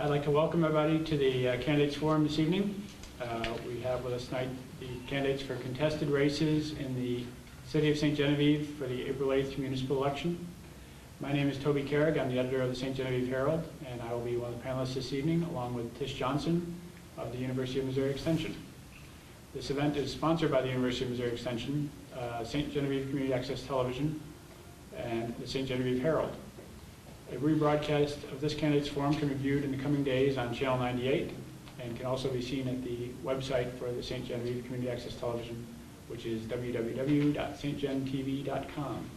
I'd like to welcome everybody to the Candidates Forum this evening. We have with us tonight the candidates for contested races in the City of St. Genevieve for the April 8th municipal election. My name is Toby Carrig. I'm the editor of the St. Genevieve Herald, and I will be one of the panelists this evening, along with Tish Johnson of the University of Missouri Extension. This event is sponsored by the University of Missouri Extension, St. Genevieve Community Access Television, and the St. Genevieve Herald. A rebroadcast of this candidates forum can be viewed in the coming days on Channel 98 and can also be seen at the website for the St. Genevieve Community Access Television, which is www.stgentv.com.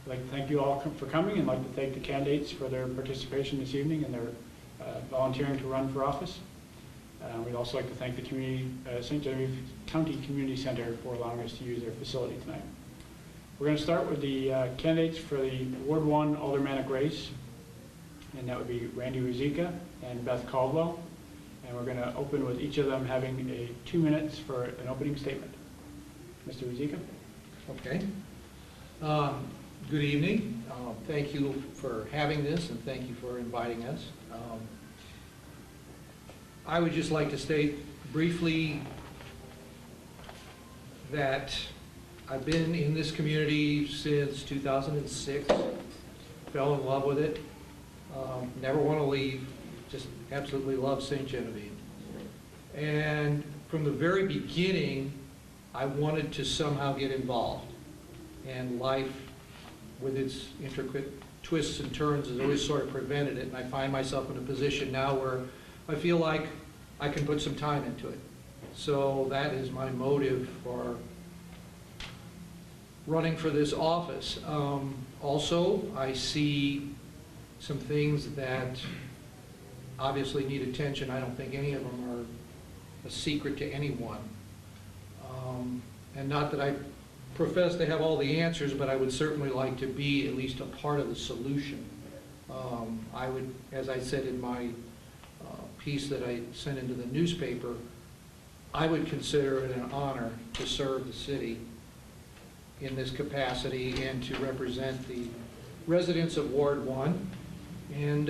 I'd like to thank you all for coming and like to thank the candidates for their participation this evening and their volunteering to run for office. We'd also like to thank the St. Genevieve County Community Center for allowing us to use their facility tonight. We're going to start with the candidates for the Ward 1 Aldermanic race, and that would be Randy Ruzicka and Beth Caldwell. And we're going to open with each of them having 2 minutes for an opening statement. Mr. Ruzicka. Okay. Good evening. Thank you for having this, and thank you for inviting us. I would just like to state briefly that I've been in this community since 2006, fell in love with it, never want to leave, just absolutely love St. Genevieve. And from the very beginning, I wanted to somehow get involved. And life, with its intricate twists and turns, has always sort of prevented it. And I find myself in a position now where I feel like I can put some time into it. So that is my motive for running for this office. Also, I see some things that obviously need attention. I don't think any of them are a secret to anyone. And not that I profess to have all the answers, but I would certainly like to be at least a part of the solution. I would, as I said in my piece that I sent into the newspaper, I would consider it an honor to serve the city in this capacity and to represent the residents of Ward 1. And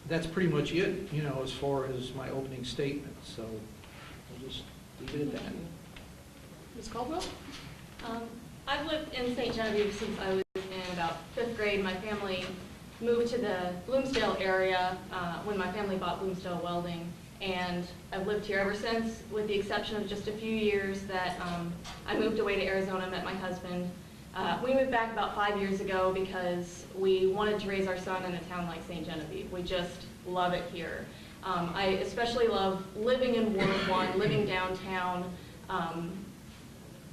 that's pretty much it, you know, as far as my opening statement. So I'll just leave it at that. Ms. Caldwell? I've lived in St. Genevieve since I was in about 5th grade. My family moved to the Bloomsdale area when my family bought Bloomsdale Welding. And I've lived here ever since, with the exception of just a few years that I moved away to Arizona, met my husband. We moved back about 5 years ago because we wanted to raise our son in a town like St. Genevieve. We just love it here. I especially love living in Ward 1, living downtown.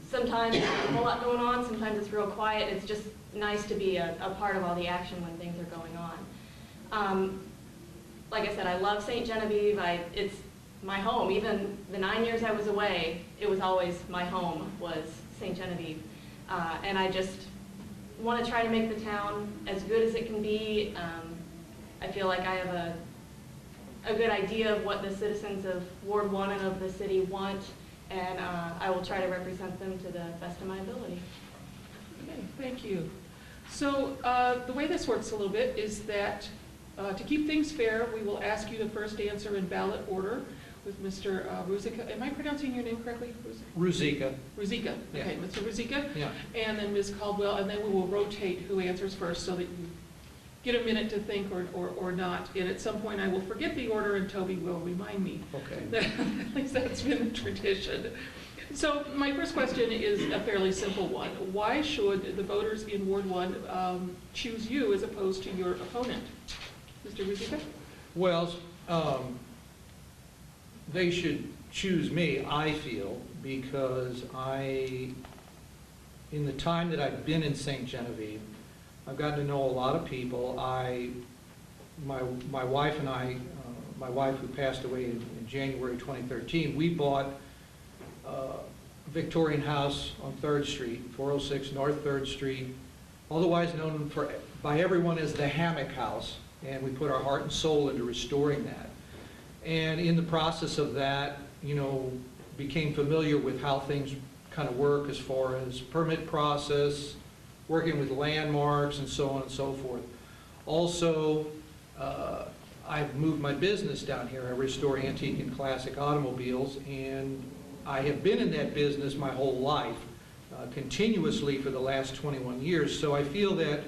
Sometimes there's a whole lot going on, sometimes it's real quiet. It's just nice to be a part of all the action when things are going on. Like I said, I love St. Genevieve. It's my home. Even the 9 years I was away, it was always my home was St. Genevieve. And I just want to try to make the town as good as it can be. I feel like I have a good idea of what the citizens of Ward 1 and of the city want, and I will try to represent them to the best of my ability. Okay, thank you. So the way this works a little bit is that to keep things fair, we will ask you to first answer in ballot order with Mr. Ruzicka. Am I pronouncing your name correctly? Ruzicka. Ruzicka. Yeah. Okay, Mr. Ruzicka. Yeah. And then Ms. Caldwell, and then we will rotate who answers first so that you get a minute to think or not. And at some point I will forget the order and Toby will remind me. Okay. At least that's been the tradition. So my first question is a fairly simple one. Why should the voters in Ward 1 choose you as opposed to your opponent? Mr. Ruzicka? Well, they should choose me, I feel, because in the time that I've been in St. Genevieve, I've gotten to know a lot of people. My wife and I, my wife who passed away in January 2013, we bought a Victorian house on 3rd Street, 406 North 3rd Street, otherwise known by everyone as the Hammock House, and we put our heart and soul into restoring that. And in the process of that, you know, became familiar with how things kind of work as far as permit process, working with landmarks and so on and so forth. Also, I've moved my business down here. I restore antique and classic automobiles, and I have been in that business my whole life, continuously for the last 21 years. So I feel that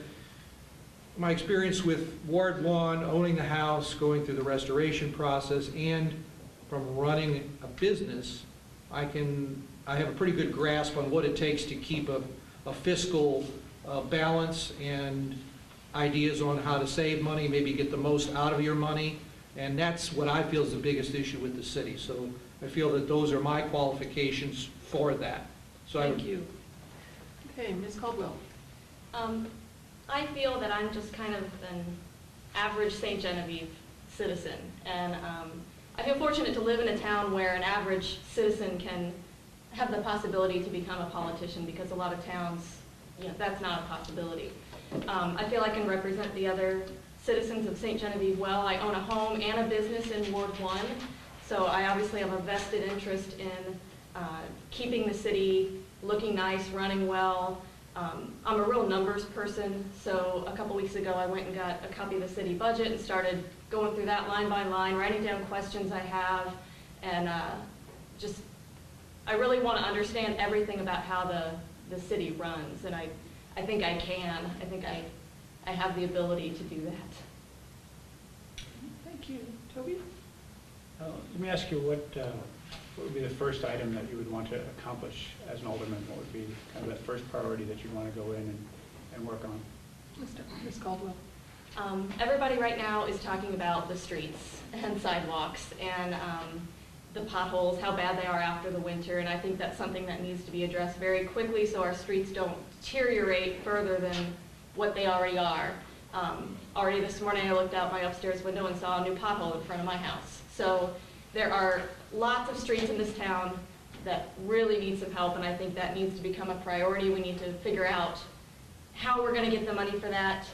my experience with Ward 1, owning the house, going through the restoration process, and from running a business, I have a pretty good grasp on what it takes to keep a fiscal balance and ideas on how to save money, maybe get the most out of your money, and that's what I feel is the biggest issue with the city. So I feel that those are my qualifications for that. So Thank you. Okay, Ms. Caldwell. I feel that I'm just kind of an average St. Genevieve citizen, and I feel fortunate to live in a town where an average citizen can have the possibility to become a politician, because a lot of towns, that's not a possibility. I feel I can represent the other citizens of St. Genevieve well. I own a home and a business in Ward 1, so I obviously have a vested interest in keeping the city looking nice, running well. I'm a real numbers person, so a couple weeks ago I went and got a copy of the city budget and started going through that line by line, writing down questions I have, and I really want to understand everything about how the city runs, and I think I can. I think I have the ability to do that. Thank you. Toby? Let me ask you, what would be the first item that you would want to accomplish as an alderman? What would be kind of that first priority that you'd want to go in and work on? Ms. Caldwell. Everybody right now is talking about the streets and sidewalks and the potholes, how bad they are after the winter, and I think that's something that needs to be addressed very quickly so our streets don't deteriorate further than what they already are. Already this morning I looked out my upstairs window and saw a new pothole in front of my house. So there are lots of streets in this town that really need some help, and I think that needs to become a priority. We need to figure out how we're going to get the money for that,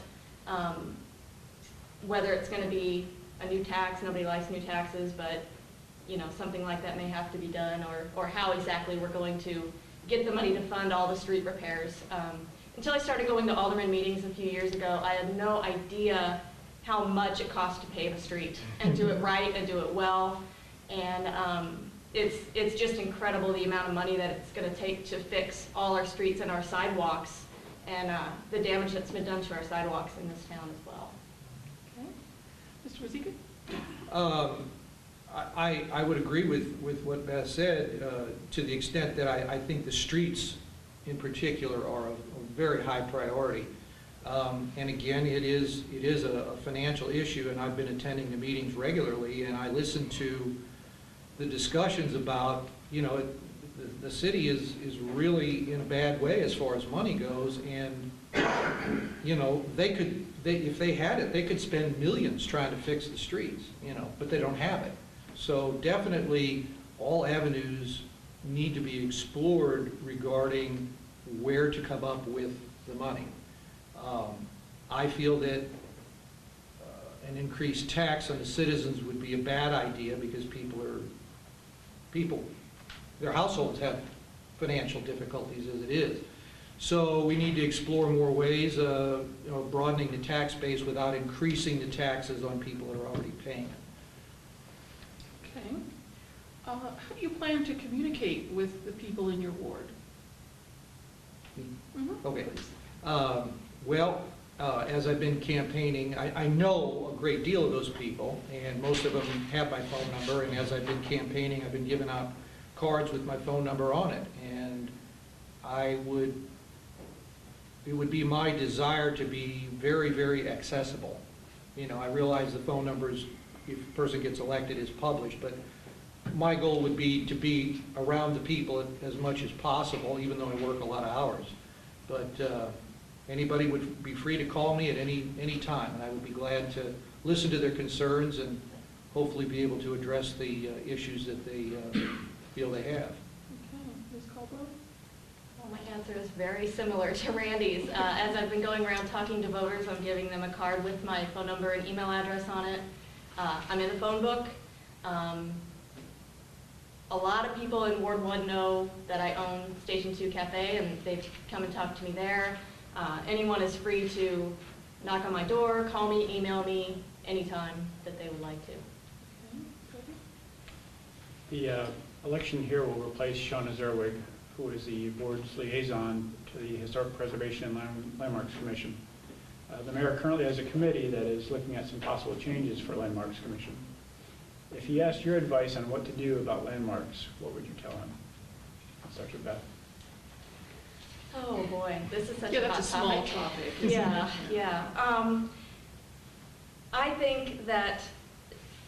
whether it's going to be a new tax. Nobody likes new taxes, but something like that may have to be done, or how exactly we're going to get the money to fund all the street repairs. Until I started going to alderman meetings a few years ago, I had no idea how much it costs to pave a street and do it right and do it well. And it's just incredible the amount of money that it's going to take to fix all our streets and our sidewalks, and the damage that's been done to our sidewalks in this town as well. Okay. Mr. Ruzicka? I would agree with what Beth said, to the extent that I think the streets in particular are a very high priority. And again, it is a financial issue, and I've been attending the meetings regularly, and I listen to the discussions about, the city is really in a bad way as far as money goes, and if they had it, they could spend millions trying to fix the streets, but they don't have it. So definitely all avenues need to be explored regarding where to come up with the money. I feel that an increased tax on the citizens would be a bad idea, because their households have financial difficulties as it is. So we need to explore more ways of broadening the tax base without increasing the taxes on people that are already paying it. Okay. How do you plan to communicate with the people in your ward? Okay. Well, as I've been campaigning, I know a great deal of those people, and most of them have my phone number, and as I've been campaigning, I've been giving out cards with my phone number on it, and it would be my desire to be very, very accessible. I realize the phone numbers, if a person gets elected, is published, but my goal would be to be around the people as much as possible, even though I work a lot of hours. But anybody would be free to call me at any time, and I would be glad to listen to their concerns and hopefully be able to address the issues that they feel they have. Okay. Ms. Caldwell? Well, my answer is very similar to Randy's. As I've been going around talking to voters, I'm giving them a card with my phone number and email address on it. I'm in the phone book. A lot of people in Ward 1 know that I own Station 2 Cafe, and they've come and talked to me there. Anyone is free to knock on my door, call me, email me, anytime that they would like to. The election here will replace Shauna Zerwig, who is the board's liaison to the Historic Preservation and Landmarks Commission. The mayor currently has a committee that is looking at some possible changes for Landmarks Commission. If he asked your advice on what to do about landmarks, what would you tell him? Start with Beth. Oh, boy, this is such Yeah, a hot that's a small topic. topic, isn't Yeah, it? yeah. I think that,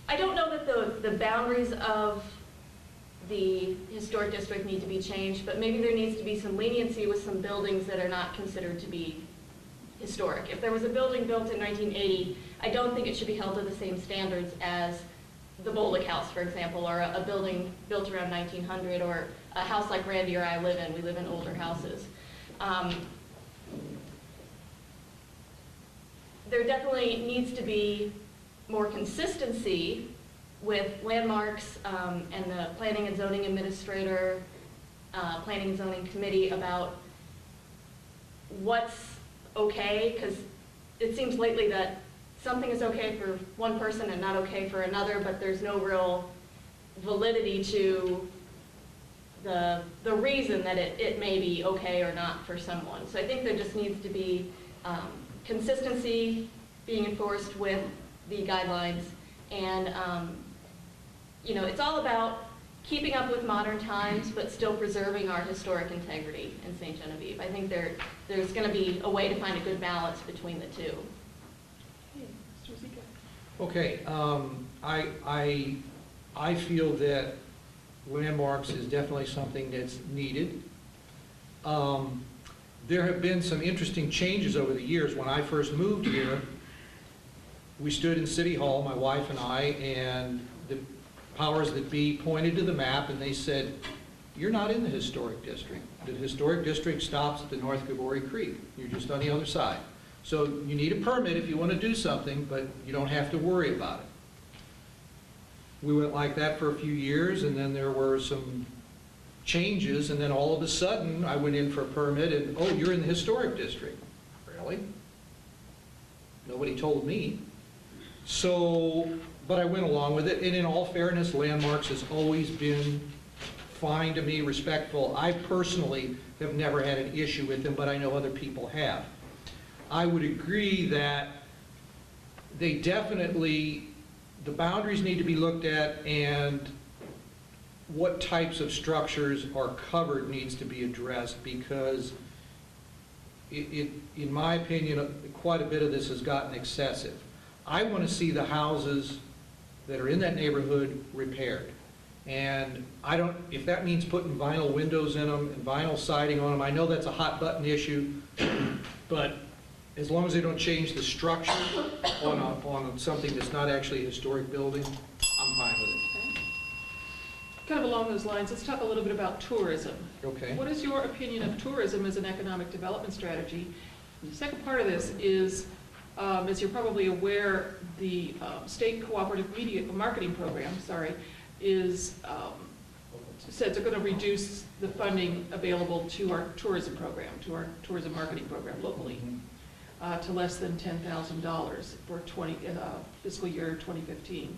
I don't know that the boundaries of the historic district need to be changed, but maybe there needs to be some leniency with some buildings that are not considered to be historic. If there was a building built in 1980, I don't think it should be held to the same standards as the Bolick House, for example, or a building built around 1900, or a house like Randy or I live in. We live in older houses. There definitely needs to be more consistency with landmarks and the planning and zoning administrator, planning and zoning committee about what's okay, because it seems lately that something is okay for one person and not okay for another, but there's no real validity to the reason that it may be okay or not for someone. So I think there just needs to be consistency being enforced with the guidelines, and you know, it's all about keeping up with modern times, but still preserving our historic integrity in St. Genevieve. I think there's going to be a way to find a good balance between the two. Hey, Mr. Zika. Okay, I feel that landmarks is definitely something that's needed. There have been some interesting changes over the years. When I first moved here, we stood in City Hall, my wife and I, and the powers that be pointed to the map and they said, "You're not in the historic district. The historic district stops at the North Gabori Creek. You're just on the other side. So you need a permit if you want to do something, but you don't have to worry about it." We went like that for a few years, and then there were some changes, and then all of a sudden, I went in for a permit, and, "Oh, you're in the historic district." Really? Nobody told me. So, but I went along with it, and in all fairness, landmarks has always been fine to me, respectful. I personally have never had an issue with them, but I know other people have. I would agree that they definitely, the boundaries need to be looked at, and what types of structures are covered needs to be addressed, because in my opinion, quite a bit of this has gotten excessive. I want to see the houses that are in that neighborhood repaired. And I don't, if that means putting vinyl windows in them and vinyl siding on them, I know that's a hot button issue, but as long as they don't change the structure on something that's not actually a historic building, I'm fine with it. Kind of along those lines, let's talk a little bit about tourism. Okay. What is your opinion of tourism as an economic development strategy? And the second part of this is, as you're probably aware, the state cooperative media marketing program, is said they're going to reduce the funding available to our tourism program, to our tourism marketing program locally, to less than $10,000 for fiscal year 2015.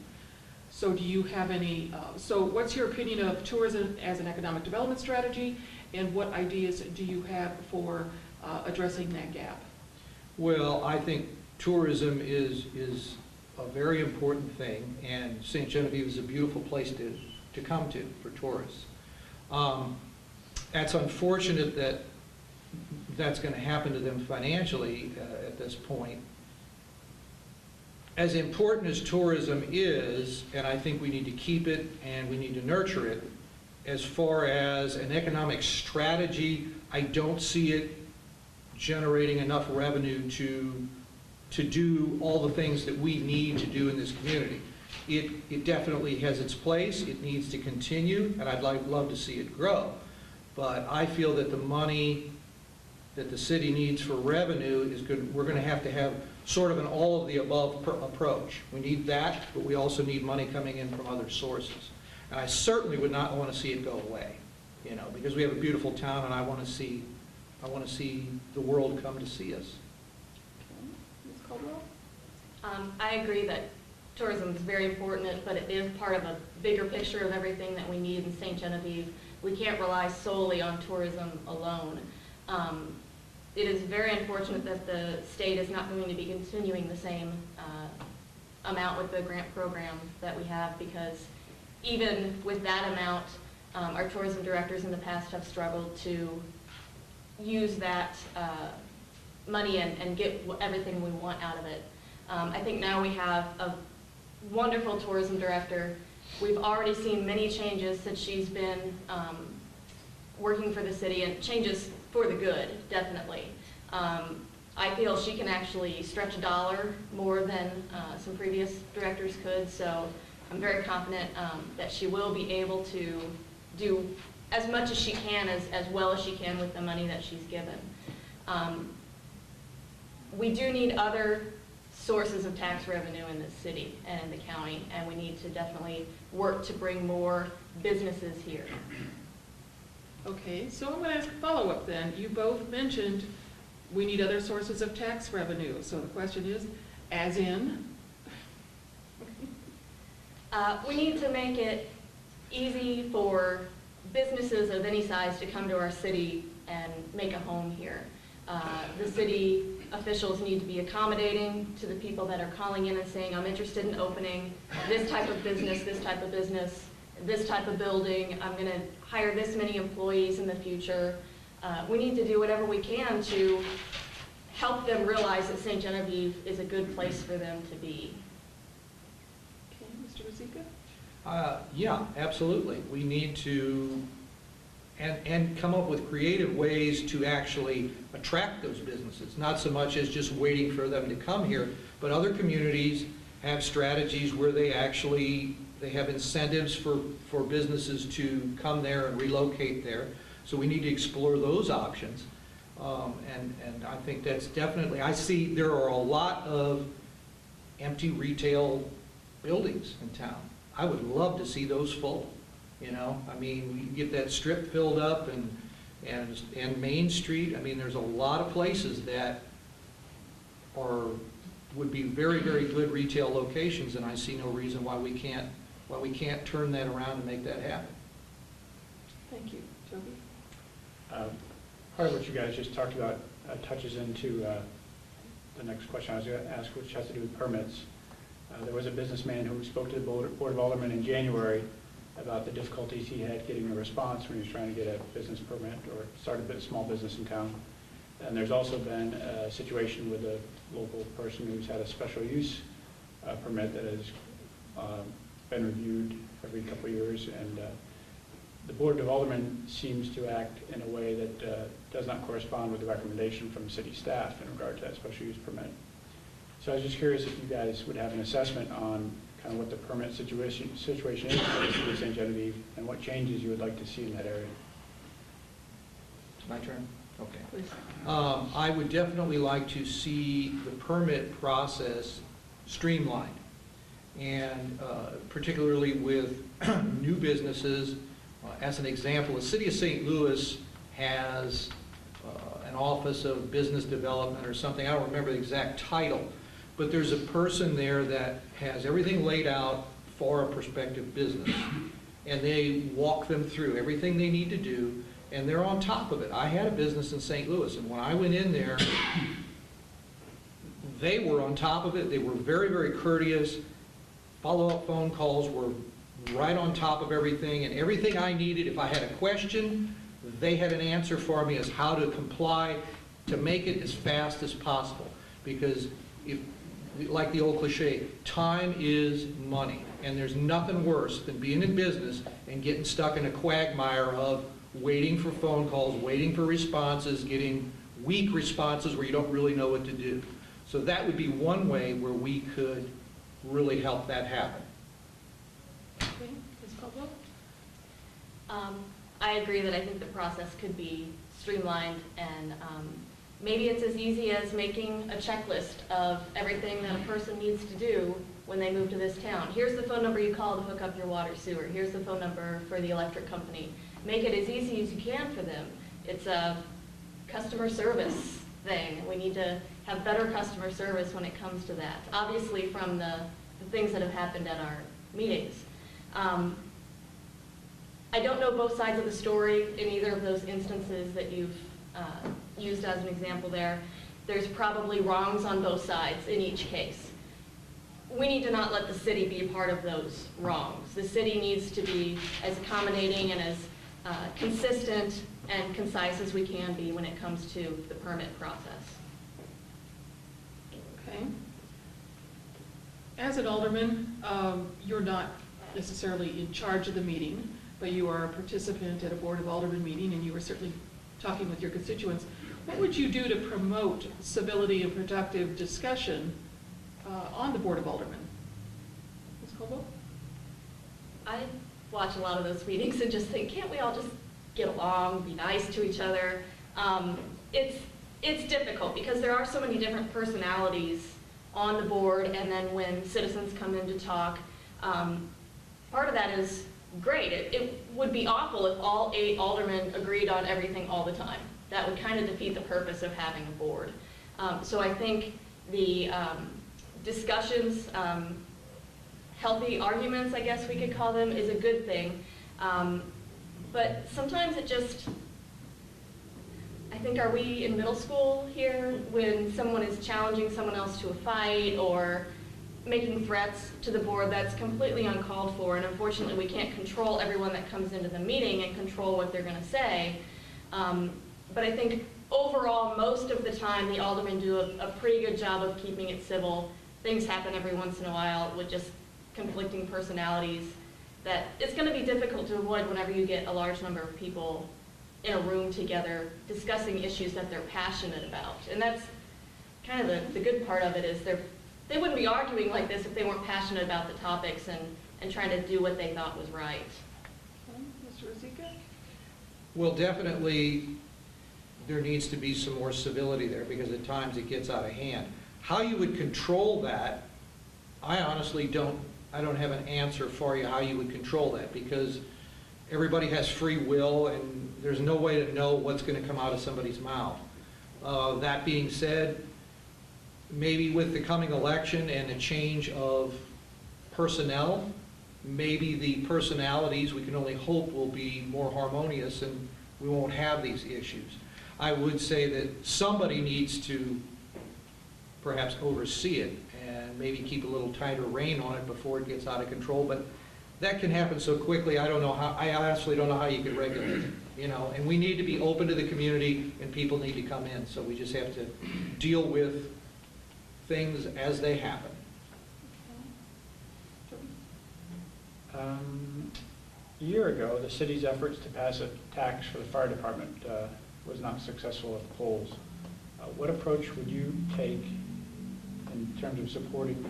So do you have any, so what's your opinion of tourism as an economic development strategy, and what ideas do you have for addressing that gap? Well, I think tourism is a very important thing, and St. Genevieve is a beautiful place to come to for tourists. It's unfortunate that that's going to happen to them financially at this point. As important as tourism is, and I think we need to keep it and we need to nurture it, as far as an economic strategy, I don't see it generating enough revenue to do all the things that we need to do in this community. It definitely has its place, it needs to continue, and I'd love to see it grow. But I feel that the money that the city needs for revenue is good. We're going to have sort of an all-of-the-above approach. We need that, but we also need money coming in from other sources. And I certainly would not want to see it go away, you know, because we have a beautiful town, and I want to see the world come to see us. Ms. Caldwell? I agree that tourism is very important, but it is part of a bigger picture of everything that we need in St. Genevieve. We can't rely solely on tourism alone. It is very unfortunate that the state is not going to be continuing the same amount with the grant program that we have, because even with that amount, our tourism directors in the past have struggled to use that money and get everything we want out of it. I think now we have a wonderful tourism director. We've already seen many changes since she's been working for the city, and changes for the good, definitely. I feel she can actually stretch a dollar more than some previous directors could, so I'm very confident that she will be able to do as much as she can, as well as she can with the money that she's given. We do need other sources of tax revenue in the city and in the county, and we need to definitely work to bring more businesses here. Okay, so I'm going to ask a follow-up then. You both mentioned we need other sources of tax revenue. So the question is, as in? We need to make it easy for businesses of any size to come to our city and make a home here. The city officials need to be accommodating to the people that are calling in and saying, I'm interested in opening this type of business, this type of business, this type of building. I'm going to hire this many employees in the future. We need to do whatever we can to help them realize that St. Genevieve is a good place for them to be. Okay, Mr. Ruzicka? Yeah, absolutely. We need to, and come up with creative ways to actually attract those businesses, not so much as just waiting for them to come here, but other communities have strategies where they have incentives for businesses to come there and relocate there. So we need to explore those options. And I think that's definitely, I see there are a lot of empty retail buildings in town. I would love to see those full, you know? I mean, we get that strip filled up and Main Street. I mean, there's a lot of places that would be very, very good retail locations, and I see no reason why we can't turn that around and make that happen. Thank you. Toby? Part of what you guys just talked about touches into the next question I was going to ask, which has to do with permits. There was a businessman who spoke to the Board of Aldermen in January about the difficulties he had getting a response when he was trying to get a business permit or start a small business in town. And there's also been a situation with a local person who's had a special use permit that has been reviewed every couple of years, and the Board of Aldermen seems to act in a way that does not correspond with the recommendation from city staff in regard to that special use permit. So I was just curious if you guys would have an assessment on kind of what the permit situation is for the city of St. Genevieve and what changes you would like to see in that area. It's my turn? Okay. Please. I would definitely like to see the permit process streamlined, and particularly with new businesses. As an example, the city of St. Louis has an Office of Business Development or something. I don't remember the exact title, but there's a person there that has everything laid out for a prospective business, and they walk them through everything they need to do, and they're on top of it. I had a business in St. Louis, and when I went in there, they were on top of it. They were very, very courteous. Follow-up phone calls were right on top of everything, and everything I needed, if I had a question, they had an answer for me as how to comply to make it as fast as possible. Because, like the old cliche, time is money, and there's nothing worse than being in business and getting stuck in a quagmire of waiting for phone calls, waiting for responses, getting weak responses where you don't really know what to do. So that would be one way where we could really help that happen. Okay, Ms. Caldwell? I agree that I think the process could be streamlined, and maybe it's as easy as making a checklist of everything that a person needs to do when they move to this town. Here's the phone number you call to hook up your water sewer. Here's the phone number for the electric company. Make it as easy as you can for them. It's a customer service thing. We need to have better customer service when it comes to that, obviously from the things that have happened at our meetings. I don't know both sides of the story in either of those instances that you've used as an example there. There's probably wrongs on both sides in each case. We need to not let the city be a part of those wrongs. The city needs to be as accommodating and as consistent and concise as we can be when it comes to the permit process. Okay. As an alderman, you're not necessarily in charge of the meeting, but you are a participant at a Board of Aldermen meeting, and you were certainly talking with your constituents. What would you do to promote civility and productive discussion on the Board of Aldermen? Ms. Colville? I watch a lot of those meetings and just think, can't we all just get along, be nice to each other? It's difficult because there are so many different personalities on the board, and then when citizens come in to talk, part of that is great. It would be awful if all 8 aldermen agreed on everything all the time. That would kind of defeat the purpose of having a board. So I think the discussions, healthy arguments, I guess we could call them, is a good thing. But sometimes it just, I think, are we in middle school here when someone is challenging someone else to a fight or making threats to the board? That's completely uncalled for, and unfortunately we can't control everyone that comes into the meeting and control what they're going to say. But I think overall, most of the time, the aldermen do a pretty good job of keeping it civil. Things happen every once in a while with just conflicting personalities that it's going to be difficult to avoid whenever you get a large number of people in a room together discussing issues that they're passionate about. And that's kind of the good part of it, is they wouldn't be arguing like this if they weren't passionate about the topics and trying to do what they thought was right. Mr. Rosica? Well, definitely there needs to be some more civility there, because at times it gets out of hand. How you would control that, I honestly don't have an answer for you how you would control that, because everybody has free will and there's no way to know what's going to come out of somebody's mouth. That being said, maybe with the coming election and a change of personnel, maybe the personalities, we can only hope, will be more harmonious and we won't have these issues. I would say that somebody needs to perhaps oversee it and maybe keep a little tighter rein on it before it gets out of control, but that can happen so quickly. I honestly don't know how you could regulate it, and we need to be open to the community and people need to come in, so we just have to deal with things as they happen. A year ago, the city's efforts to pass a tax for the fire department was not successful at the polls. What approach would you take in terms of supporting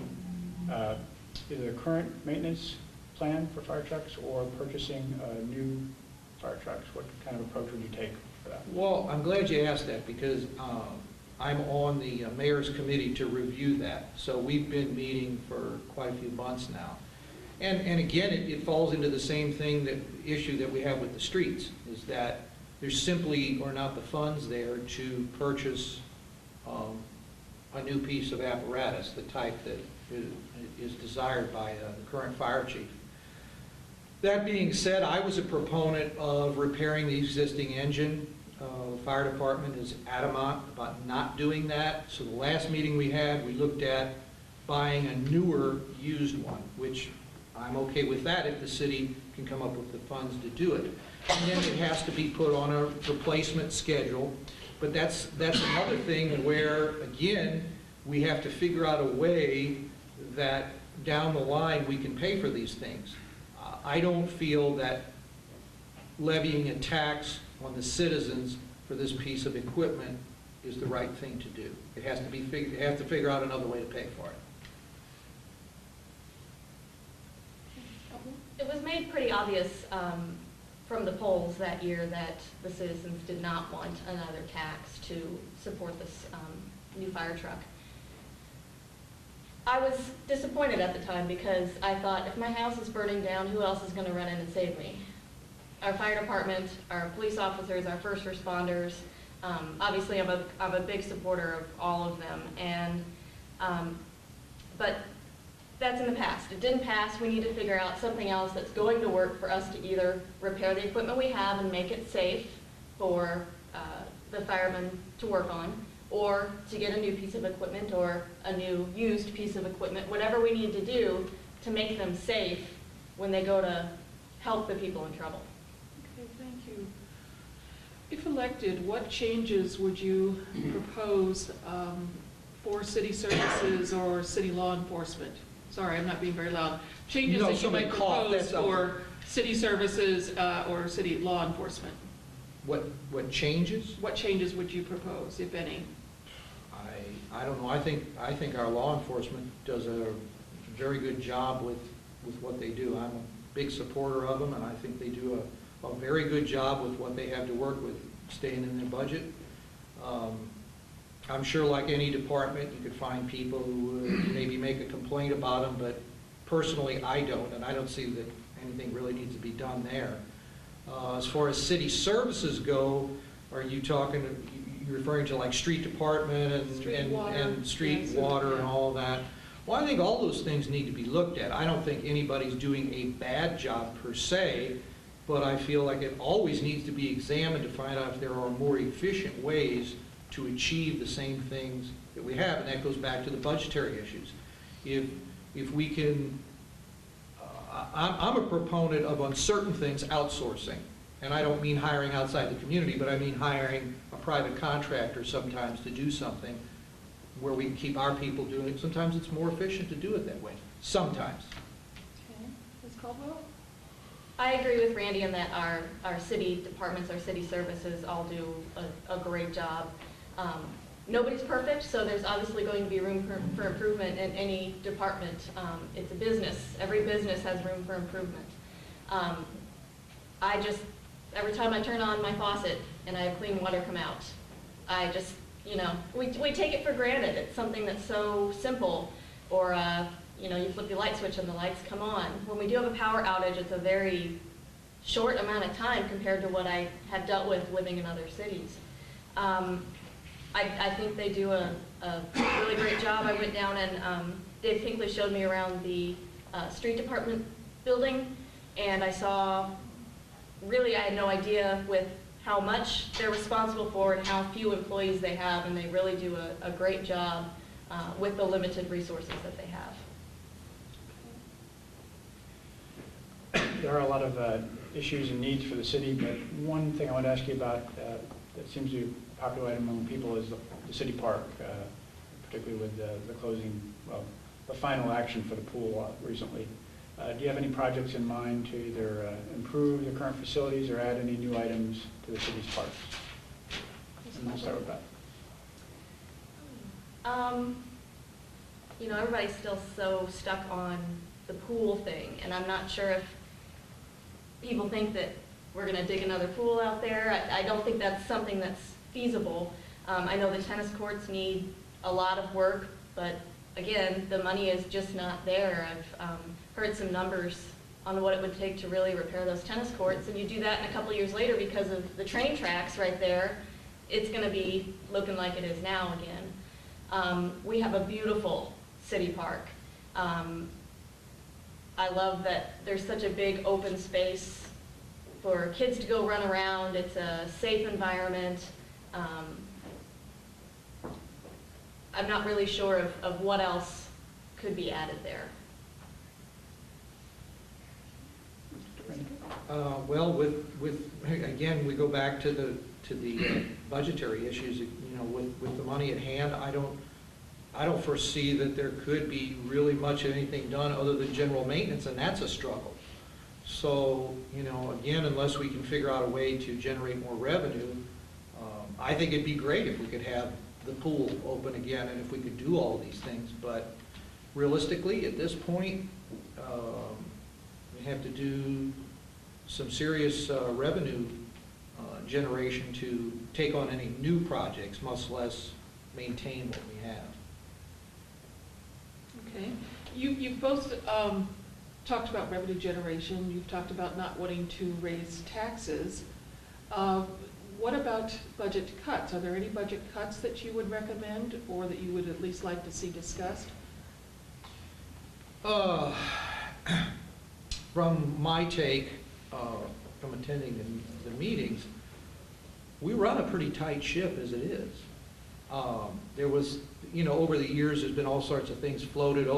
either the current maintenance plan for fire trucks or purchasing new fire trucks? What kind of approach would you take for that? Well, I'm glad you asked that, because I'm on the mayor's committee to review that. So we've been meeting for quite a few months now. And again, it falls into the same issue that we have with the streets, is that there simply are not the funds there to purchase a new piece of apparatus, the type that is desired by the current fire chief. That being said, I was a proponent of repairing the existing engine. The fire department is adamant about not doing that. So the last meeting we had, we looked at buying a newer used one, which I'm okay with that if the city can come up with the funds to do it. And then it has to be put on a replacement schedule. But that's another thing where, again, we have to figure out a way that down the line we can pay for these things. I don't feel that levying a tax on the citizens for this piece of equipment is the right thing to do. It has to figure out another way to pay for it. It was made pretty obvious from the polls that year that the citizens did not want another tax to support this new fire truck. I was disappointed at the time because I thought, if my house is burning down, who else is going to run in and save me? Our fire department, our police officers, our first responders, Obviously, I'm a big supporter of all of them, and, but that's in the past. It didn't pass. We need to figure out something else that's going to work for us to either repair the equipment we have and make it safe for the firemen to work on, or to get a new piece of equipment or a new used piece of equipment, whatever we need to do to make them safe when they go to help the people in trouble. Okay, thank you. If elected, what changes would you propose for city services or city law enforcement? Sorry, I'm not being very loud. Changes that you might propose for city services or city law enforcement. What changes? What changes would you propose, if any? I don't know. I think our law enforcement does a very good job with what they do. I'm a big supporter of them, and I think they do a very good job with what they have to work with, staying in their budget. I'm sure like any department, you could find people who maybe make a complaint about them, but personally I don't, and I don't see that anything really needs to be done there. As far as city services go, are you talking, you're referring to like street department and street water and all that? Well, I think all those things need to be looked at. I don't think anybody's doing a bad job per se, but I feel like it always needs to be examined to find out if there are more efficient ways to achieve the same things that we have, and that goes back to the budgetary issues. If we can, I'm a proponent of on certain things outsourcing, and I don't mean hiring outside the community, but I mean hiring a private contractor sometimes to do something where we can keep our people doing it. Sometimes it's more efficient to do it that way. Sometimes. Okay, Ms. Caldwell? I agree with Randy in that our city departments, our city services all do a great job. Nobody's perfect, so there's obviously going to be room for improvement in any department. It's a business. Every business has room for improvement. Every time I turn on my faucet and I have clean water come out, I just, we take it for granted. It's something that's so simple. Or, you flip the light switch and the lights come on. When we do have a power outage, it's a very short amount of time compared to what I have dealt with living in other cities. I think they do a really great job. I went down and Dave Pinkley showed me around the street department building, and I saw, really I had no idea with how much they're responsible for and how few employees they have, and they really do a great job with the limited resources that they have. There are a lot of issues and needs for the city, but one thing I want to ask you about that seems to be a popular item among people is the city park, particularly with the closing, well, the final action for the pool recently. Do you have any projects in mind to either improve the current facilities or add any new items to the city's parks? And I'll start with that. Everybody's still so stuck on the pool thing, and I'm not sure if people think that we're going to dig another pool out there. I don't think that's something that's feasible. I know the tennis courts need a lot of work, but again, the money is just not there. I've heard some numbers on what it would take to really repair those tennis courts, and you do that in a couple years later because of the train tracks right there, it's going to be looking like it is now again. We have a beautiful city park. I love that there's such a big open space for kids to go run around. It's a safe environment. I'm not really sure of what else could be added there. Well, again, we go back to the budgetary issues. With the money at hand, I don't foresee that there could be really much of anything done other than general maintenance, and that's a struggle. So, again, unless we can figure out a way to generate more revenue, I think it'd be great if we could have the pool open again and if we could do all these things. But realistically, at this point, we have to do some serious revenue generation to take on any new projects, much less maintain what we have. Okay. You've both talked about revenue generation. You've talked about not wanting to raise taxes. What about budget cuts? Are there any budget cuts that you would recommend or that you would at least like to see discussed? From my take, from attending the meetings, we run a pretty tight ship as it is. There was, over the years, there's been all sorts of things floated,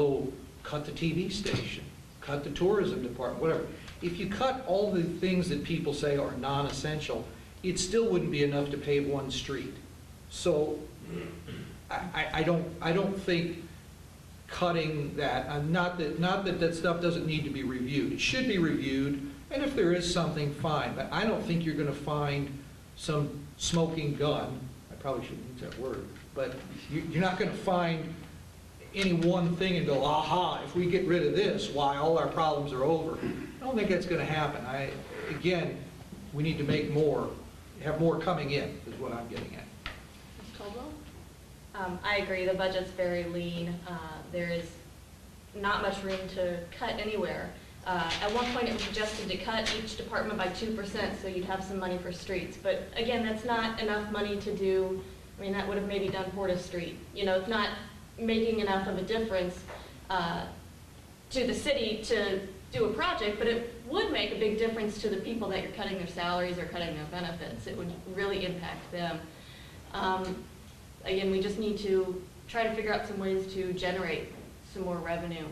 cut the TV station, cut the tourism department, whatever. If you cut all the things that people say are non-essential, it still wouldn't be enough to pave one street. So I don't think cutting that, not that stuff doesn't need to be reviewed. It should be reviewed, and if there is something, fine. But I don't think you're going to find some smoking gun. I probably shouldn't use that word, but you're not going to find any one thing and go, aha, if we get rid of this, why, all our problems are over. I don't think that's going to happen. Again, we need to make more, have more coming in, is what I'm getting at. Ms. Caldwell? I agree, the budget's very lean. There is not much room to cut anywhere. At one point, it was suggested to cut each department by 2%, so you'd have some money for streets. But again, that's not enough money to do, that would have maybe done Portis Street. It's not making enough of a difference to the city to do a project, but it would make a big difference to the people that you're cutting their salaries or cutting their benefits. It would really impact them. Again, we just need to try to figure out some ways to generate some more revenue.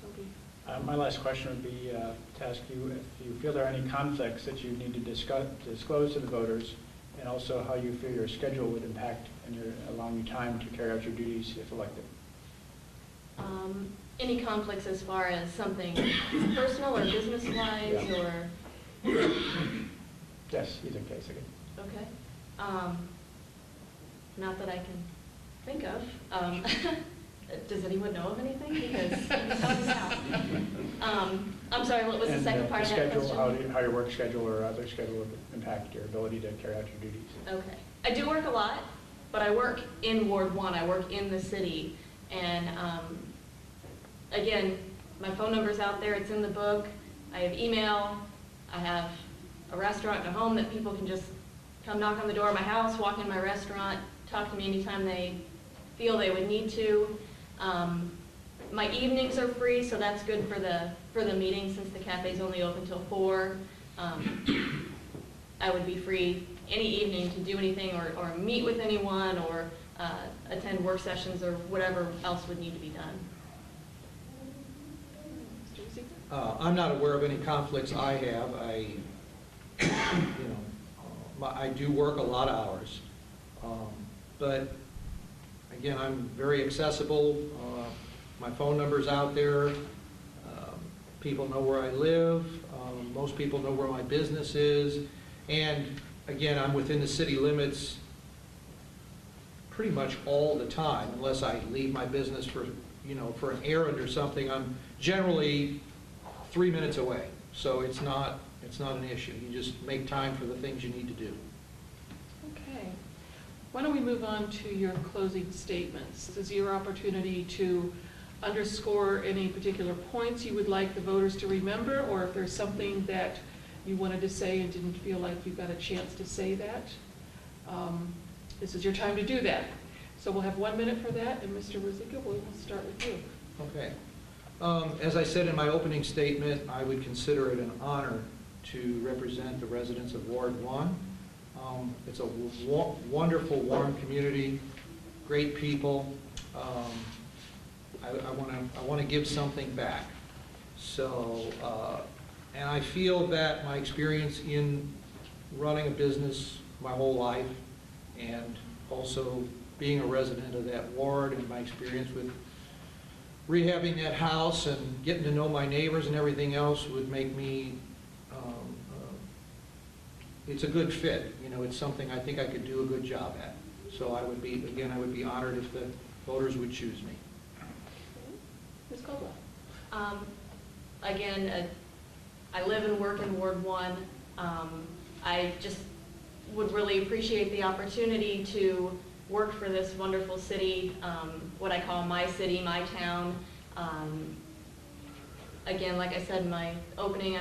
Toby? My last question would be to ask you if you feel there are any conflicts that you need to disclose to the voters, and also how you feel your schedule would impact and allowing you time to carry out your duties if elected. Any conflicts as far as something personal or business-wise, Yeah. or? Yes, either case again. Okay. Not that I can think of. Does anyone know of anything? Because you can tell me now. I'm sorry, what was the second part of that schedule, question? how your work schedule or other schedule would impact your ability to carry out your duties. Okay. I do work a lot, but I work in Ward 1. I work in the city. And again, my phone number's out there. It's in the book. I have email. I have a restaurant at home that people can just come knock on the door of my house, walk in my restaurant, talk to me anytime they feel they would need to. My evenings are free, so that's good for the meeting since the cafe's only open till 4. I would be free any evening to do anything or meet with anyone or attend work sessions or whatever else would need to be done. Mr. Ruzicka? I'm not aware of any conflicts I have. I do work a lot of hours, but again, I'm very accessible. My phone number's out there. People know where I live. Most people know where my business is. And again, I'm within the city limits pretty much all the time, unless I leave my business for an errand or something. I'm generally 3 minutes away, so it's not an issue. You just make time for the things you need to do. Okay. Why don't we move on to your closing statements? This is your opportunity to underscore any particular points you would like the voters to remember, or if there's something that you wanted to say and didn't feel like you got a chance to say that. This is your time to do that. So we'll have 1 minute for that, and Mr. Ruzicka, we'll start with you. Okay. As I said in my opening statement, I would consider it an honor to represent the residents of Ward 1. It's a wonderful, warm community, great people. I want to give something back. So, and I feel that my experience in running a business my whole life, and also being a resident of that ward, and my experience with rehabbing that house and getting to know my neighbors and everything else would make me, it's a good fit. It's something I think I could do a good job at. So I would be honored if the voters would choose me. Ms. Caldwell? Again, I live and work in Ward 1. I just would really appreciate the opportunity to work for this wonderful city, what I call my city, my town. Again, like I said in my opening,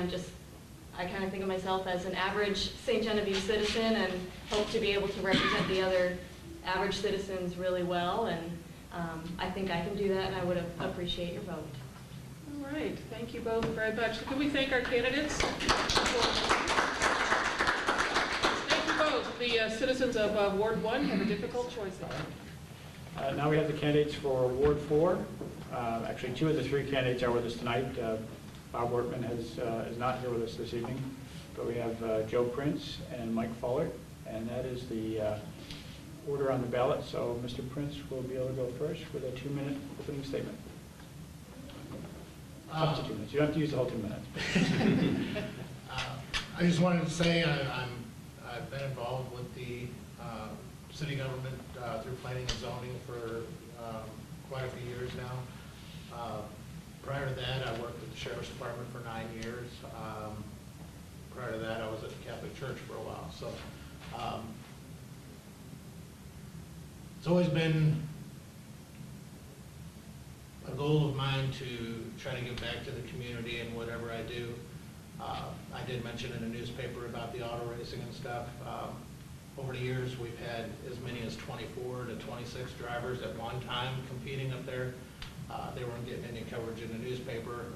I kind of think of myself as an average St. Genevieve citizen and hope to be able to represent the other average citizens really well, and I think I can do that, and I would appreciate your vote. All right, thank you both very much. Can we thank our candidates? Thank you both. The citizens of Ward 1 have a difficult choice there. Now we have the candidates for Ward 4. Actually, 2 of the 3 candidates are with us tonight. Bob Wortman is not here with us this evening, but we have Joe Prince and Mike Follert, and that is the order on the ballot. So Mr. Prince will be able to go first with a 2-minute opening statement. Up to 2 minutes. You don't have to use the whole 2 minutes. I just wanted to say I've been involved with the city government through planning and zoning for quite a few years now. Prior to that, I worked at the Sheriff's Department for 9 years. Prior to that, I was at the Catholic Church for a while. So it's always been a goal of mine to try to give back to the community in whatever I do. I did mention in the newspaper about the auto racing and stuff. Over the years, we've had as many as 24 to 26 drivers at one time competing up there. They weren't getting any coverage in the newspaper.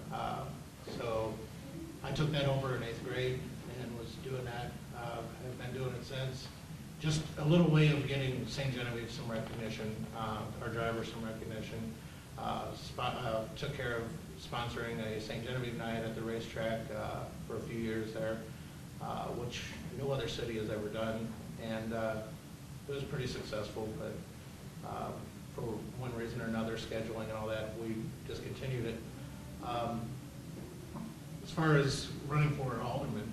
So I took that over in 8th grade and was doing that. I've been doing it since. Just a little way of getting St. Genevieve some recognition, our drivers some recognition. Took care of sponsoring a St. Genevieve night at the racetrack for a few years there, which no other city has ever done. And it was pretty successful, but for one reason or another, scheduling and all that, we discontinued it. As far as running for alderman,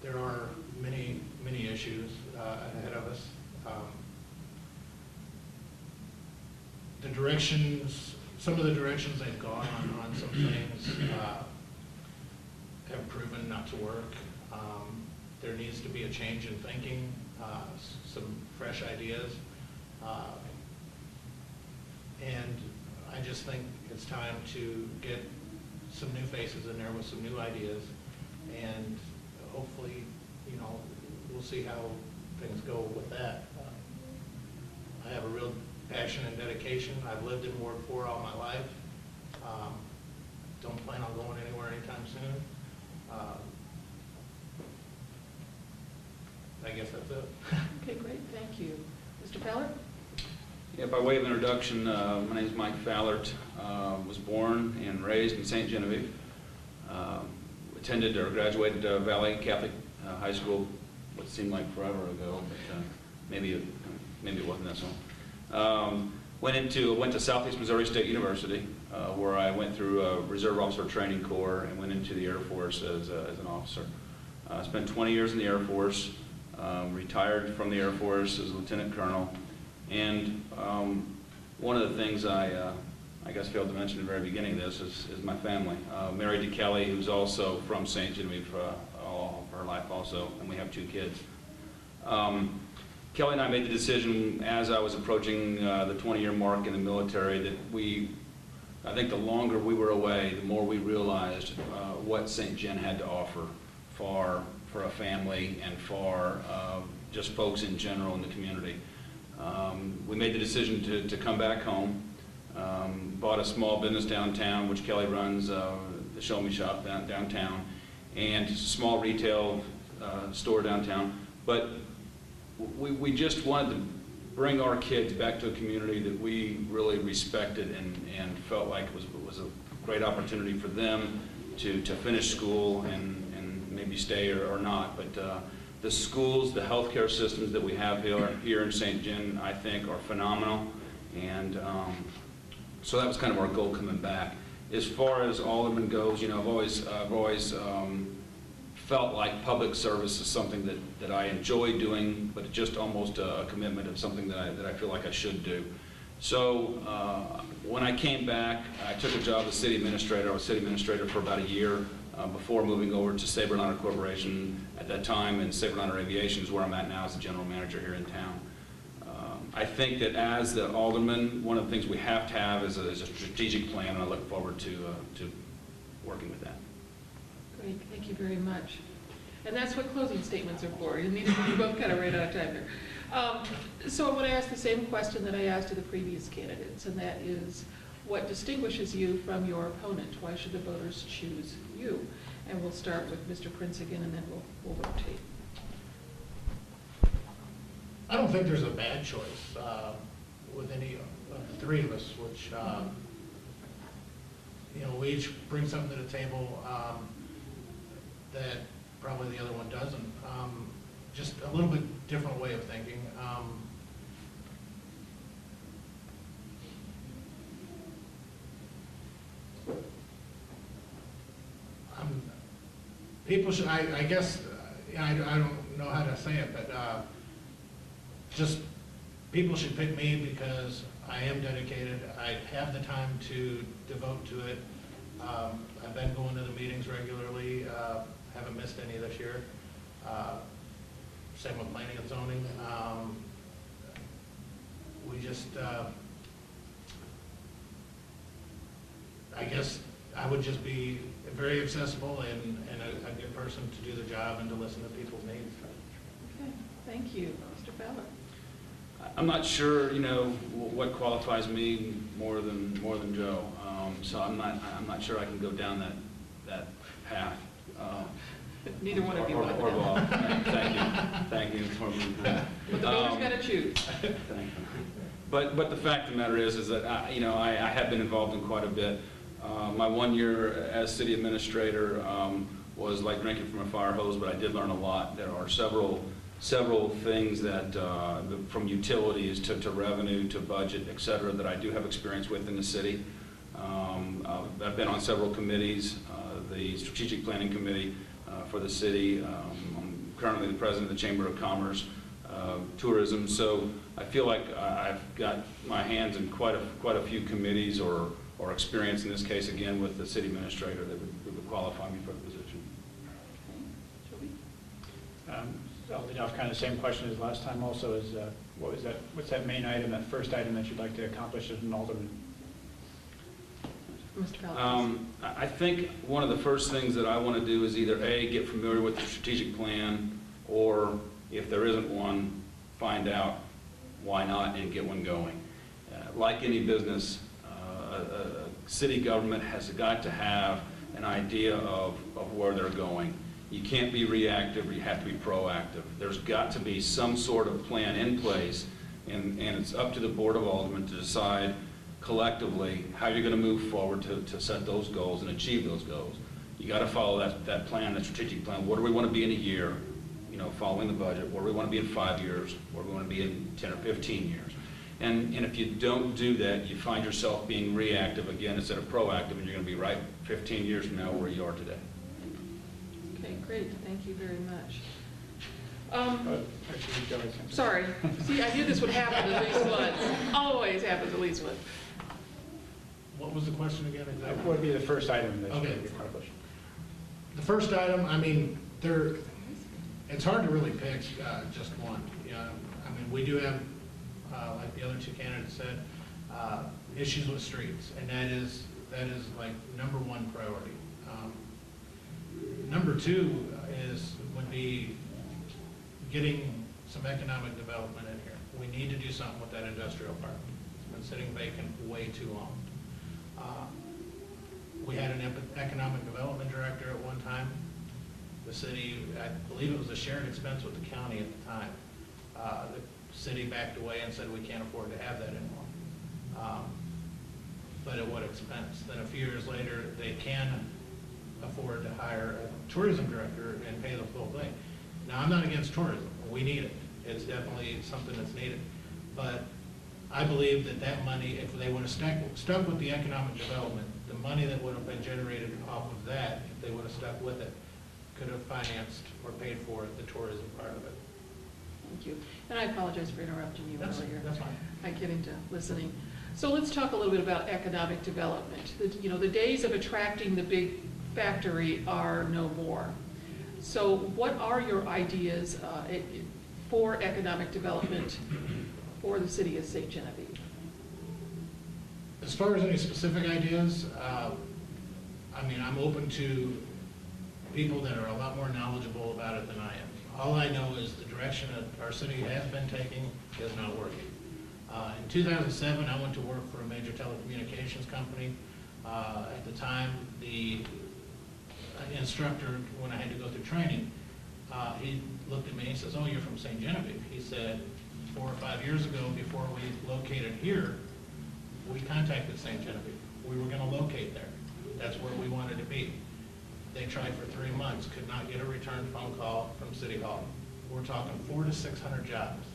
there are many issues ahead of us. The directions, some of the directions they've gone on some things have proven not to work. There needs to be a change in thinking, some fresh ideas. And I just think it's time to get some new faces in there with some new ideas, and hopefully, you know, we'll see how things go with that. I have a real passion and dedication. I've lived in Ward 4 all my life. Don't plan on going anywhere anytime soon. I guess that's it. Okay, great, thank you. Mr. Fallert? Yeah, by way of introduction, my name is Mike Fallert. Was born and raised in St. Genevieve. Attended or graduated Valley Catholic High School, what seemed like forever ago, but maybe it wasn't that so. Went to Southeast Missouri State University, where I went through a Reserve Officer Training Corps and went into the Air Force as an officer. Spent 20 years in the Air Force. Retired from the Air Force as a lieutenant colonel, and one of the things I guess failed to mention at the very beginning of this is my family. Married to Kelly, who's also from St. Genevieve all of her life also, and we have 2 kids. Kelly and I made the decision as I was approaching the 20-year mark in the military that I think the longer we were away, the more we realized what St. Gen had to offer for a family and for just folks in general in the community. We made the decision to come back home, bought a small business downtown, which Kelly runs, the Show Me Shop downtown, and a small retail store downtown. But we just wanted to bring our kids back to a community that we really respected and felt like it was a great opportunity for them to finish school and maybe stay or not. But the schools, the healthcare systems that we have here in St. Gen, I think, are phenomenal. And so that was kind of our goal coming back. As far as Alderman goes, you know, I've always felt like public service is something that I enjoy doing, but it's just almost a commitment of something that I feel like I should do. So when I came back, I took a job as city administrator. I was city administrator for about a year before moving over to Sabre Honor Corporation at that time, and Sabre Honor Aviation is where I'm at now as the general manager here in town. I think that as the alderman, one of the things we have to have is a strategic plan, and I look forward to working with that. Great, thank you very much. And that's what closing statements are for. You both kind of ran out of time there. So I want to ask the same question that I asked to the previous candidates, and that is, what distinguishes you from your opponent? Why should the voters choose you? And we'll start with Mr. Prince again, and then we'll rotate. I don't think there's a bad choice with any of the three of us, which, we each bring something to the table that probably the other one doesn't. Just a little bit different way of thinking. People should, I guess, I don't know how to say it, but just people should pick me because I am dedicated. I have the time to devote to it. I've been going to the meetings regularly. Haven't missed any this year. Same with planning and zoning. We just, I guess I would just be very accessible and a good person to do the job and to listen to people's needs. Okay, thank you. Mr. Fowler? I'm not sure, what qualifies me more than Joe. So I'm not sure I can go down that path. Neither one of you want Or that. well, thank you. But the voters got to choose. Thank you. But the fact of the matter is that I have been involved in quite a bit. My 1 year as city administrator was like drinking from a fire hose, but I did learn a lot. There are several things that, from utilities to revenue to budget, et cetera, that I do have experience with in the city. I've been on several committees, the Strategic Planning Committee for the city. I'm currently the president of the Chamber of Commerce, Tourism. So I feel like I've got my hands in quite a few committees or experience in this case, again, with the city administrator that would qualify me for the position. I'll lead off kind of the same question as last time also is, what's that main item, that first item that you'd like to accomplish as an alderman? Mr. Fowler? I think one of the first things that I want to do is either A, get familiar with the strategic plan, or if there isn't one, find out why not and get one going. Like any business, a city government has got to have an idea of where they're going. You can't be reactive, you have to be proactive. There's got to be some sort of plan in place, and it's up to the Board of Aldermen to decide collectively how you're going to move forward to set those goals and achieve those goals. You got to follow that plan, that strategic plan. What do we want to be in a year, following the budget? Where do we want to be in 5 years? Where do we want to be in 10 or 15 years? And if you don't do that, you find yourself being reactive again instead of proactive, and you're going to be right 15 years from now where you are today. Okay, great. Thank you very much. Actually, Joe has something. Sorry. See, I knew this would happen at least once. Always happens at least once. What was the question again exactly? What would be the first item that Okay. you would accomplish? The first item, it's hard to really pick just one. We do have, like the other two candidates said, issues with streets, and that is like number one priority. Number two would be getting some economic development in here. We need to do something with that industrial park. It's been sitting vacant way too long. We had an economic development director at one time. The city, I believe it was a shared expense with the county at the time. The city backed away and said we can't afford to have that anymore. But at what expense? Then a few years later, they can afford to hire a tourism director and pay the full thing. Now, I'm not against tourism. We need it. It's definitely something that's needed. But I believe that money, if they would have stuck with the economic development, the money that would have been generated off of that, if they would have stuck with it, could have financed or paid for the tourism part of it. Thank you. And I apologize for interrupting you earlier. That's fine. I get into listening. So let's talk a little bit about economic development. The days of attracting the big factory are no more. So what are your ideas for economic development for the city of St. Genevieve? As far as any specific ideas, I'm open to people that are a lot more knowledgeable about it than I am. All I know is the direction that our city has been taking is not working. In 2007, I went to work for a major telecommunications company. At the time, the instructor, when I had to go through training, he looked at me and says, "Oh, you're from St. Genevieve." He said, 4 or 5 years ago, before we located here, we contacted St. Genevieve. We were going to locate there. That's where we wanted to be. They tried for 3 months, could not get a return phone call from City Hall. We're talking 400 to 600 jobs.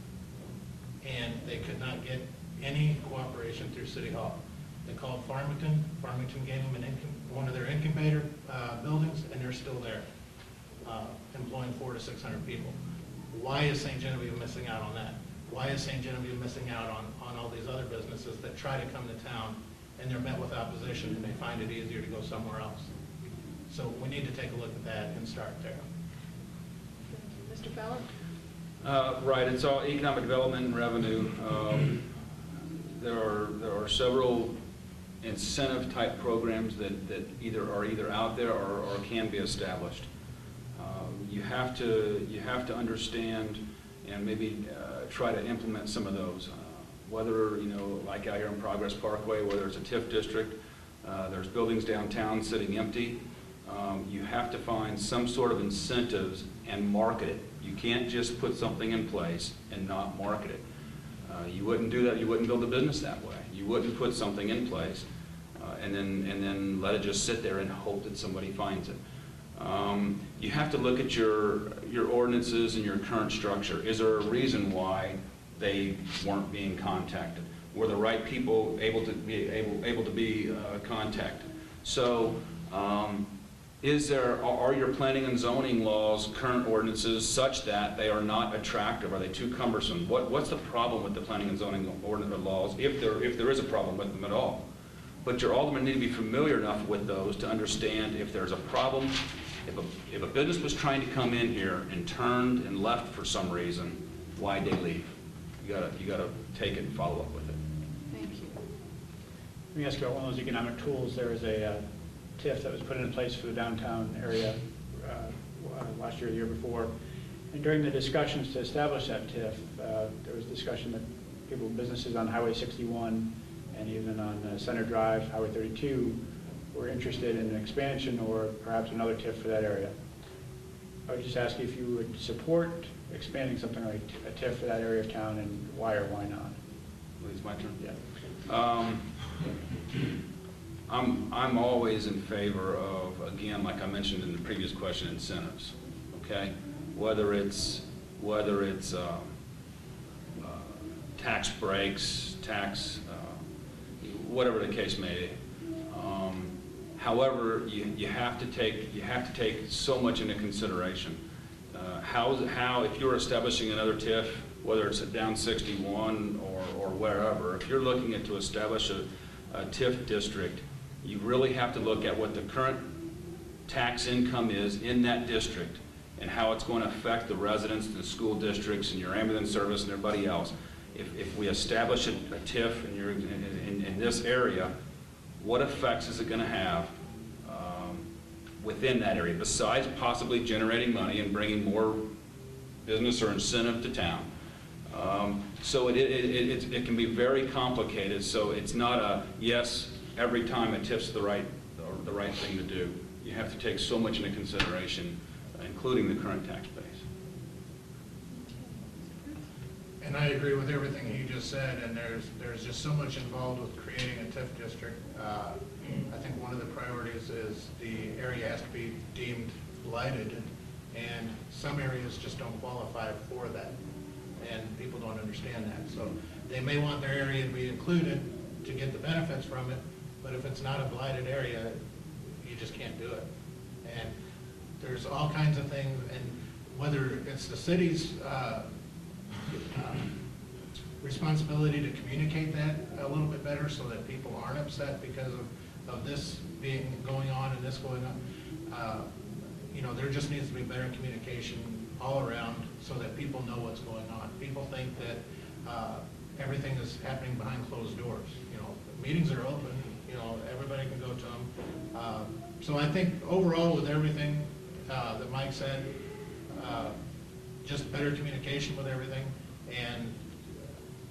And they could not get any cooperation through City Hall. They called Farmington. Farmington gave them one of their incubator buildings, and they're still there, employing 400 to 600 people. Why is St. Genevieve missing out on that? Why is St. Genevieve missing out on all these other businesses that try to come to town, and they're met with opposition, and they find it easier to go somewhere else? So we need to take a look at that and start there. Mr. Fallon? Right, it's all economic development and revenue. There are several incentive-type programs that are either out there or can be established. You have to understand and maybe try to implement some of those. Whether, like out here in Progress Parkway, whether it's a TIF district, there's buildings downtown sitting empty. You have to find some sort of incentives and market it. You can't just put something in place and not market it. You wouldn't do that. You wouldn't build a business that way. You wouldn't put something in place and then let it just sit there and hope that somebody finds it. You have to look at your ordinances and your current structure. Is there a reason why they weren't being contacted? Were the right people able to be contacted? So, are your planning and zoning laws, current ordinances, such that they are not attractive? Are they too cumbersome? What's the problem with the planning and zoning ordinance laws, if there is a problem with them at all? But your aldermen need to be familiar enough with those to understand if there's a problem. If a business was trying to come in here and turned and left for some reason, why'd they leave? You gotta take it and follow up with it. Thank you. Let me ask you about one of those economic tools. There was a TIF that was put into place for the downtown area last year or the year before. And during the discussions to establish that TIF, there was discussion that businesses on Highway 61 and even on Center Drive, Highway 32, were interested in an expansion or perhaps another TIF for that area. I would just ask you if you would support expanding something like a TIF for that area of town, and why or why not? It's my turn. Yeah. I'm always in favor of, again, like I mentioned in the previous question, incentives. Okay, whether it's tax breaks, whatever the case may be. However, you have to take so much into consideration. How if you're establishing another TIF, whether it's at down 61 or wherever, if you're looking to establish a TIF district, you really have to look at what the current tax income is in that district and how it's going to affect the residents, the school districts, and your ambulance service and everybody else. If we establish a TIF and you're in this area, what effects is it going to have within that area, besides possibly generating money and bringing more business or incentive to town? So it can be very complicated. So it's not a yes every time a TIF's the right thing to do. You have to take so much into consideration, including the current tax base. And I agree with everything he just said, and there's just so much involved with creating a TIF district. I think one of the priorities is the area has to be deemed blighted, and some areas just don't qualify for that, and people don't understand that. So they may want their area to be included to get the benefits from it, but if it's not a blighted area, you just can't do it. And there's all kinds of things, and whether it's the city's responsibility to communicate that a little bit better so that people aren't upset because of this going on and this going on. There just needs to be better communication all around so that people know what's going on. People think that everything is happening behind closed doors. Meetings are open, everybody can go to them. So I think overall with everything, that Mike said, just better communication with everything, and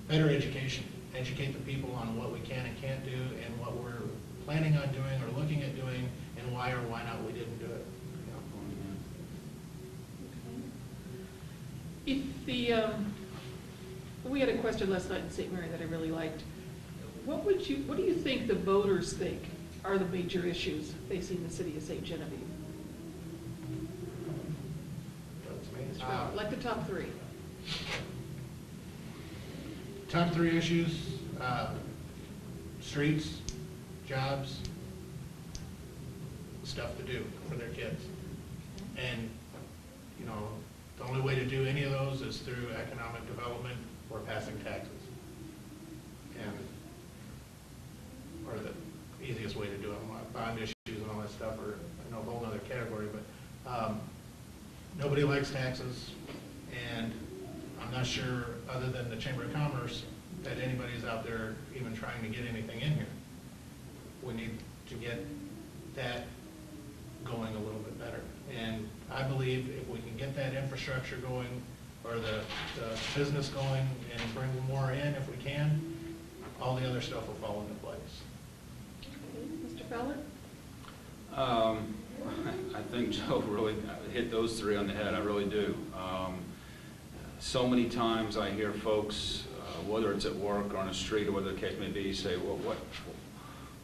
better education. Educate the people on what we can and can't do, and what we're planning on doing or looking at doing, and why or why not we didn't do it. If we had a question last night in St. Mary that I really liked. What do you think the voters think are the major issues facing the city of St. Genevieve? Like the top three. Top three issues, streets, jobs, stuff to do for their kids. And, you know, the only way to do any of those is through economic development or passing taxes. And, or the easiest way to do them, bond issues and all that stuff are, I know, a whole other category, but nobody likes taxes, and I'm not sure, other than the Chamber of Commerce, that anybody's out there even trying to get anything in here. We need to get that going a little bit better. And I believe if we can get that infrastructure going, or the business going, and bring more in if we can, all the other stuff will fall into place. Okay, Mr. Fowler? I think Joe really hit those three on the head. I really do. So many times I hear folks, whether it's at work or on the street or whatever the case may be, say, well,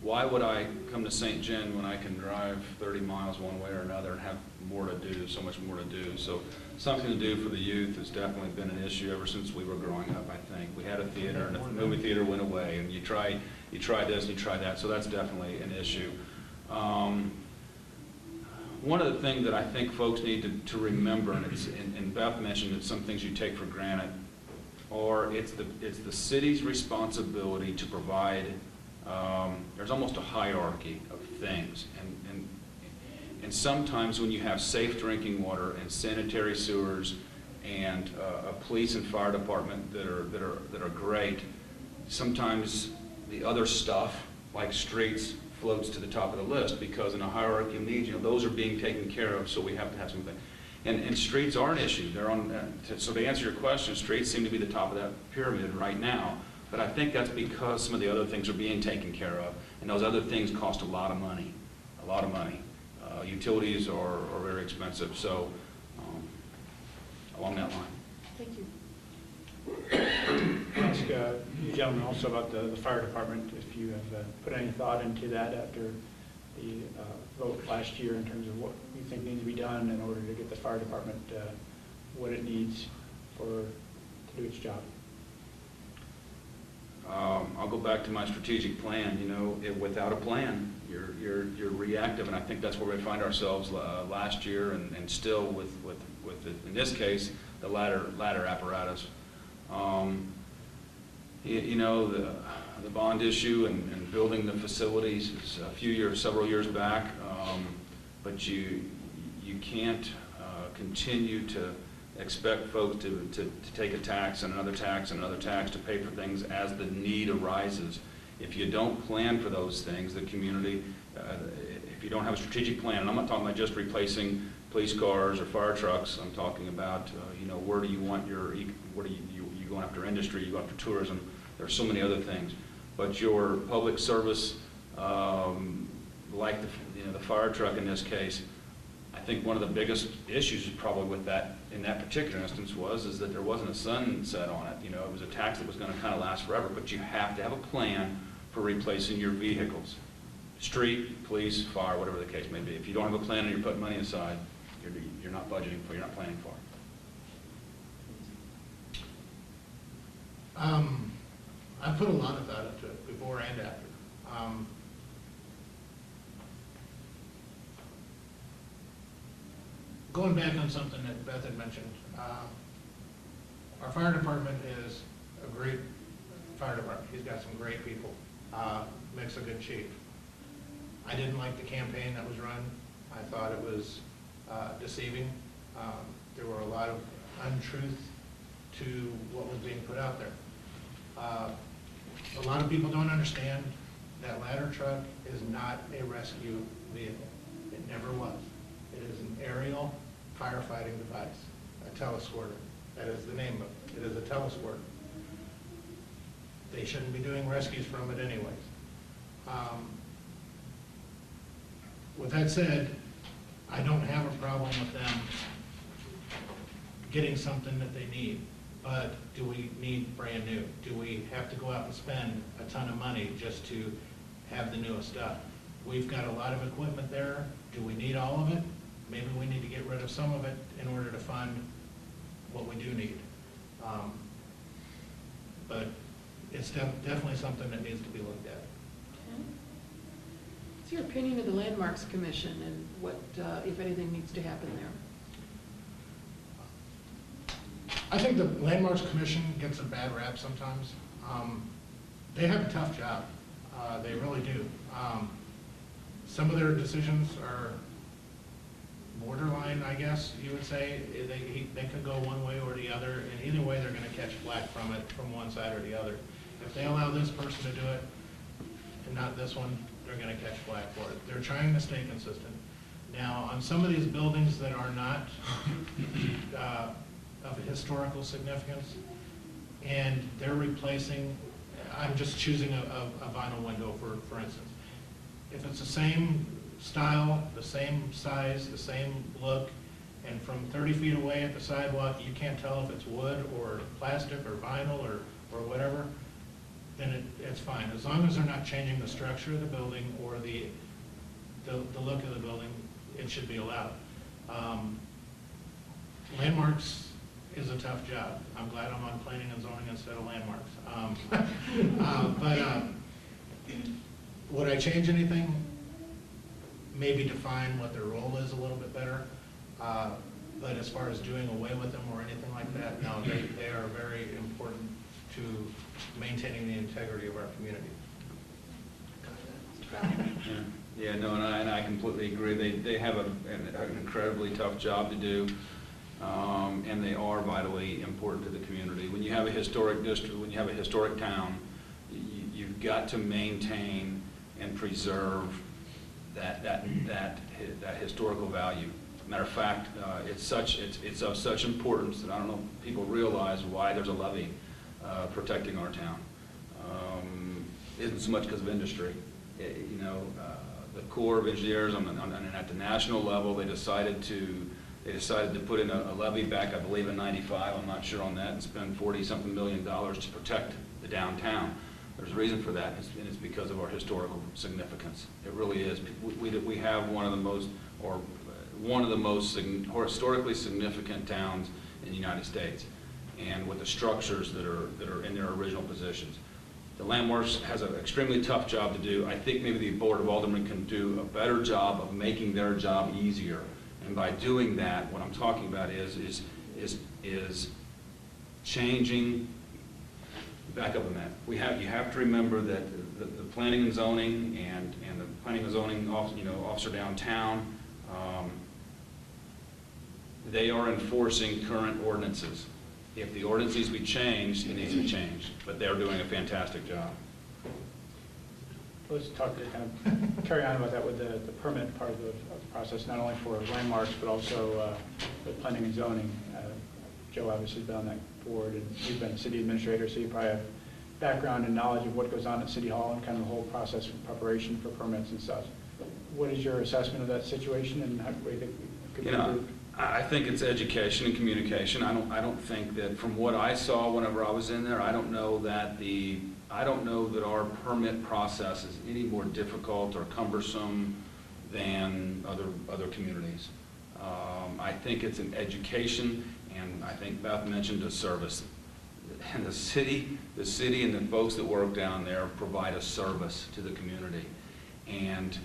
why would I come to St. Gen when I can drive 30 miles one way or another and have more to do, so much more to do? So something to do for the youth has definitely been an issue ever since we were growing up, I think. We had a theater, and the movie theater went away, and you try this and you try that, so that's definitely an issue. One of the things that I think folks need to remember, and Beth mentioned that some things you take for granted, or it's the city's responsibility to provide. There's almost a hierarchy of things, and sometimes when you have safe drinking water and sanitary sewers and a police and fire department that are great, sometimes the other stuff like streets floats to the top of the list, because in a hierarchy of needs, those are being taken care of, so we have to have something. And streets are an issue. They're on. So to answer your question, streets seem to be the top of that pyramid right now. But I think that's because some of the other things are being taken care of, and those other things cost a lot of money. A lot of money. Utilities are very expensive. So along that line. Thank you. I'll ask you gentlemen also about the fire department, if you have put any thought into that after the vote last year in terms of what you think needs to be done in order to get the fire department what it needs to do its job. I'll go back to my strategic plan. Without a plan, you're reactive, and I think that's where we find ourselves last year, and still with in this case, the ladder apparatus. The bond issue and building the facilities is several years back, but you can't continue to expect folks to take a tax and another tax and another tax to pay for things as the need arises. If you don't plan for those things, the community, if you don't have a strategic plan, and I'm not talking about just replacing police cars or fire trucks, I'm talking about, where do you want you going after industry, you go after tourism, there's so many other things. But your public service, like the fire truck in this case, I think one of the biggest issues probably with that, in that particular instance, is that there wasn't a sunset on it. It was a tax that was going to kind of last forever, but you have to have a plan for replacing your vehicles. Street, police, fire, whatever the case may be. If you don't have a plan and you're putting money aside, you're not budgeting for, you're not planning for it. I put a lot of thought into it before and after. Going back on something that Beth had mentioned, our fire department is a great fire department. He's got some great people, makes a good chief. I didn't like the campaign that was run. I thought it was deceiving. There were a lot of untruth to what was being put out there. A lot of people don't understand that ladder truck is not a rescue vehicle. It never was. It is an aerial telesquirt. That is the name of it. It is a telesquirt. They shouldn't be doing rescues from it anyways. With that said, I don't have a problem with them getting something that they need, but do we need brand new? Do we have to go out and spend a ton of money just to have the newest stuff? We've got a lot of equipment there. Do we need all of it? Maybe we need to get rid of some of it in order to fund what we do need. But it's definitely something that needs to be looked at. What's your opinion of the Landmarks Commission and what, if anything, needs to happen there? I think the Landmarks Commission gets a bad rap sometimes. They have a tough job. They really do. Some of their decisions are borderline, I guess you would say. They could go one way or the other, and either way they're going to catch flack from it, from one side or the other. If they allow this person to do it and not this one, they're going to catch flack for it. They're trying to stay consistent. Now, on some of these buildings that are not of historical significance, and they're replacing, I'm just choosing a vinyl window for instance. If it's the same style, the same size, the same look, and from 30 feet away at the sidewalk, you can't tell if it's wood or plastic or vinyl or whatever, then it's fine. As long as they're not changing the structure of the building or the look of the building, it should be allowed. Landmarks is a tough job. I'm glad I'm on planning and zoning instead of landmarks. Would I change anything? Maybe define what their role is a little bit better. But as far as doing away with them or anything like that, no, they are very important to maintaining the integrity of our community. Yeah, no, and I completely agree. They have an incredibly tough job to do, and they are vitally important to the community. When you have a historic district, when you have a historic town, you've got to maintain and preserve that historical value. Matter of fact, it's of such importance that I don't know if people realize why there's a levy protecting our town. Isn't so much because of industry. The Corps of Engineers at the national level, they decided to put in a levy back, I believe, in '95. I'm not sure on that, and spend $40-something million to protect the downtown. There's a reason for that, and it's because of our historical significance. It really is. We have one of the most historically significant towns in the United States, and with the structures that are in their original positions. The Landmarks has an extremely tough job to do. I think maybe the Board of Aldermen can do a better job of making their job easier. And by doing that, what I'm talking about is changing. Back up on that. You have to remember that the planning and zoning and the planning and zoning officer downtown, they are enforcing current ordinances. If the ordinance needs to be changed, it needs to be changed. But they're doing a fantastic job. Let's talk to kind of carry on about that with the permit part of the process, not only for landmarks, but also with planning and zoning. Joe obviously has been on that board, and you've been a city administrator, so you probably have background and knowledge of what goes on at City Hall and kind of the whole process of preparation for permits and stuff. What is your assessment of that situation, and how do you think it could be improved? I think it's education and communication. I don't think that, from what I saw whenever I was in there, I don't know that our permit process is any more difficult or cumbersome than other communities. I think it's an education, and I think Beth mentioned a service. And the city and the folks that work down there provide a service to the community. And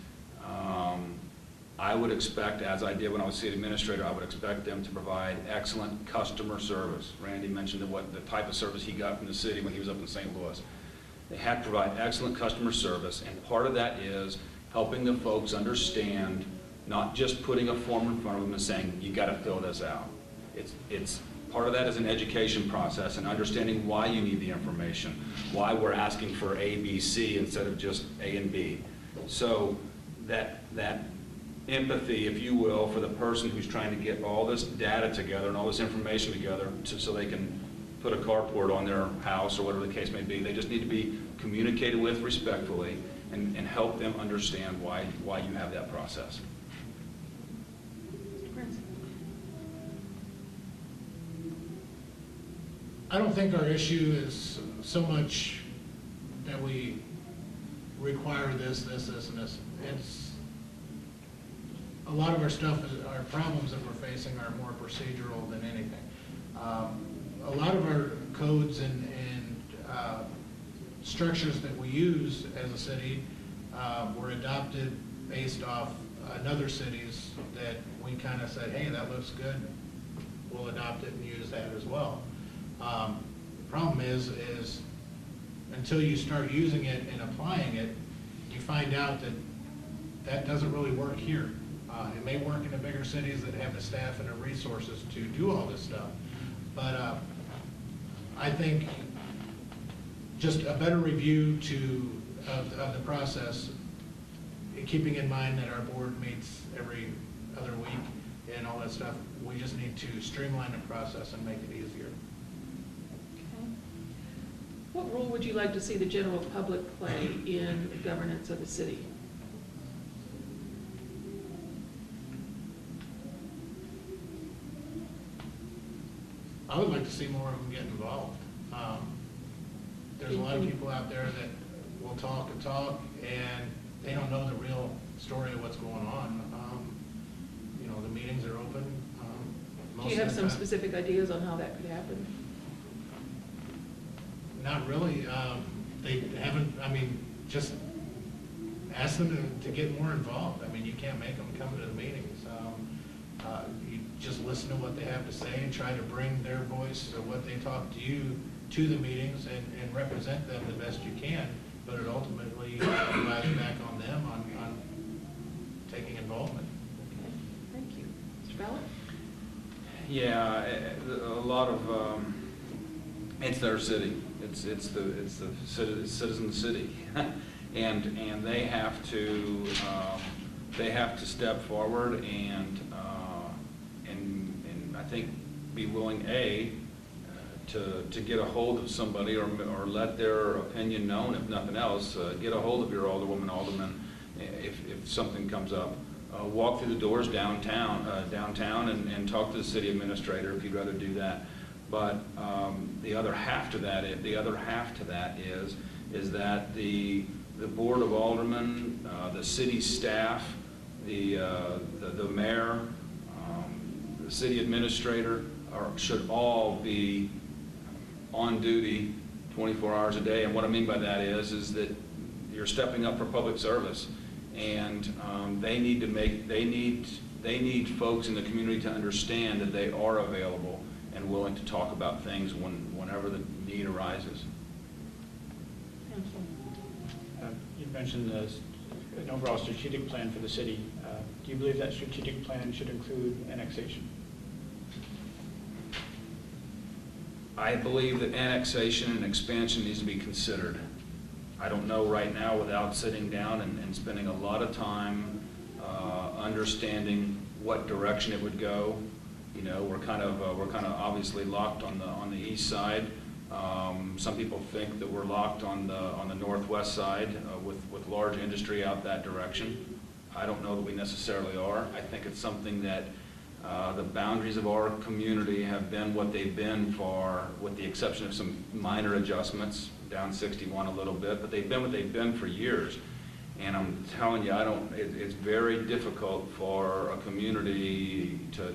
I would expect, as I did when I was city administrator, I would expect them to provide excellent customer service. Randy mentioned the type of service he got from the city when he was up in St. Louis. They had to provide excellent customer service, and part of that is helping the folks understand, not just putting a form in front of them and saying, you got to fill this out. It's part of that is an education process and understanding why you need the information, why we're asking for A, B, C instead of just A and B. So that empathy, if you will, for the person who's trying to get all this data together and all this information together so they can put a carport on their house or whatever the case may be. They just need to be communicated with respectfully and help them understand why you have that process. Mr. Prince? I don't think our issue is so much that we require this, and this. It's, a lot of our stuff, our problems that we're facing are more procedural than anything. A lot of our codes and structures that we use as a city were adopted based off another cities that we kind of said, hey, that looks good, we'll adopt it and use that as well. The problem is until you start using it and applying it, you find out that that doesn't really work here. It may work in the bigger cities that have the staff and the resources to do all this stuff. But I think just a better review of the process, keeping in mind that our board meets every other week and all that stuff, we just need to streamline the process and make it easier. Okay. What role would you like to see the general public play in the governance of the city? I would like to see more of them get involved. There's a lot of people out there that will talk and talk, and they don't know the real story of what's going on. You know, the meetings are open. Do you have some specific ideas on how that could happen? Not really. They haven't, I mean, just ask them to get more involved. I mean, you can't make them come to the meetings. You just listen to what they have to say and try to bring their voice or what they talk to you to the meetings and represent them the best you can, but it ultimately relies back on them on taking involvement. Okay, thank you. Mr. Ballard? Yeah, a lot of, it's their city. It's the citizen city. and they have to step forward and I think be willing, to get a hold of somebody or let their opinion known, if nothing else. Get a hold of your alderwoman, alderman, if something comes up. Walk through the doors downtown and talk to the city administrator if you'd rather do that. But the other half to that is that the board of aldermen, the city staff, the mayor, the city administrator should all be on duty 24 hours a day. And what I mean by that is that you're stepping up for public service, and they need folks in the community to understand that they are available and willing to talk about things whenever the need arises. You mentioned an overall strategic plan for the city. Do you believe that strategic plan should include annexation? I believe that annexation and expansion needs to be considered. I don't know right now without sitting down and spending a lot of time understanding what direction it would go. You know, we're kind of obviously locked on the east side. Some people think that we're locked on the northwest side with large industry out that direction. I don't know that we necessarily are. I think it's something that the boundaries of our community have been what they've been with the exception of some minor adjustments, down 61 a little bit, but they've been what they've been for years. And I'm telling you, it's very difficult for a community to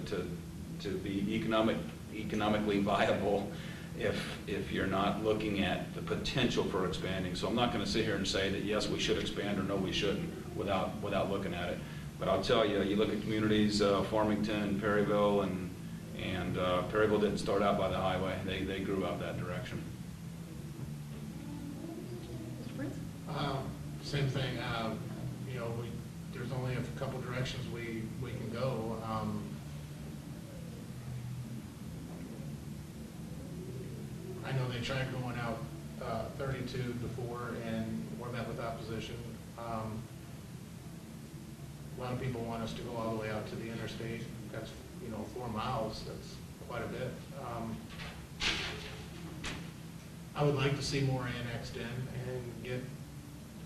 be economically viable if you're not looking at the potential for expanding. So I'm not going to sit here and say that yes, we should expand or no, we shouldn't without looking at it. But I'll tell you, you look at communities, Farmington, Perryville, and Perryville didn't start out by the highway. They grew out that direction. Mr. Prince? Same thing. You know, there's only a couple directions we can go. I know they tried going out 32 before and were met with opposition. lot of people want us to go all the way out to the interstate. That's, 4 miles, that's quite a bit. I would like to see more annexed in and get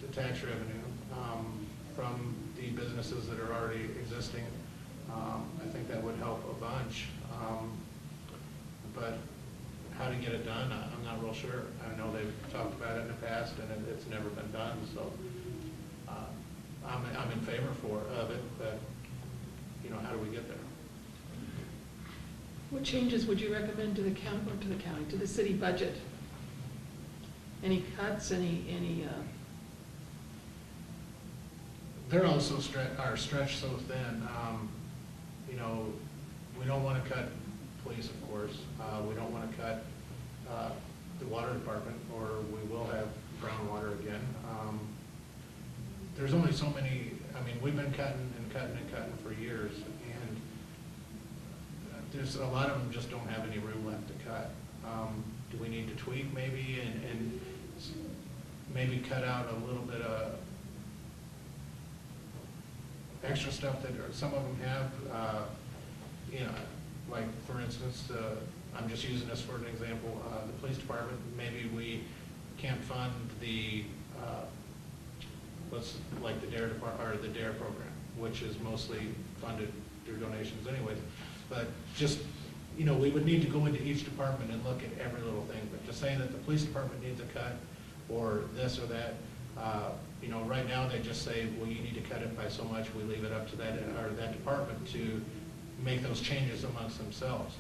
the tax revenue from the businesses that are already existing. I think that would help a bunch. But how to get it done, I'm not real sure. I know they've talked about it in the past, and it's never been done, so I'm in favor of it, but, how do we get there? What changes would you recommend to the county, or to the city budget? Any cuts, any, They're also stretched so thin. We don't want to cut police, of course. We don't want to cut the water department, or we will have brown water again. There's only so many, we've been cutting and cutting and cutting for years, and there's a lot of them just don't have any room left to cut. Do we need to tweak maybe and maybe cut out a little bit of extra stuff that some of them have? Like for instance, I'm just using this for an example, the police department, maybe we can't fund the, like the DARE department, or the DARE program, which is mostly funded through donations anyways. But just, we would need to go into each department and look at every little thing. But to say that the police department needs a cut, or this or that, right now they just say, well, you need to cut it by so much. We leave it up to that department to make those changes amongst themselves.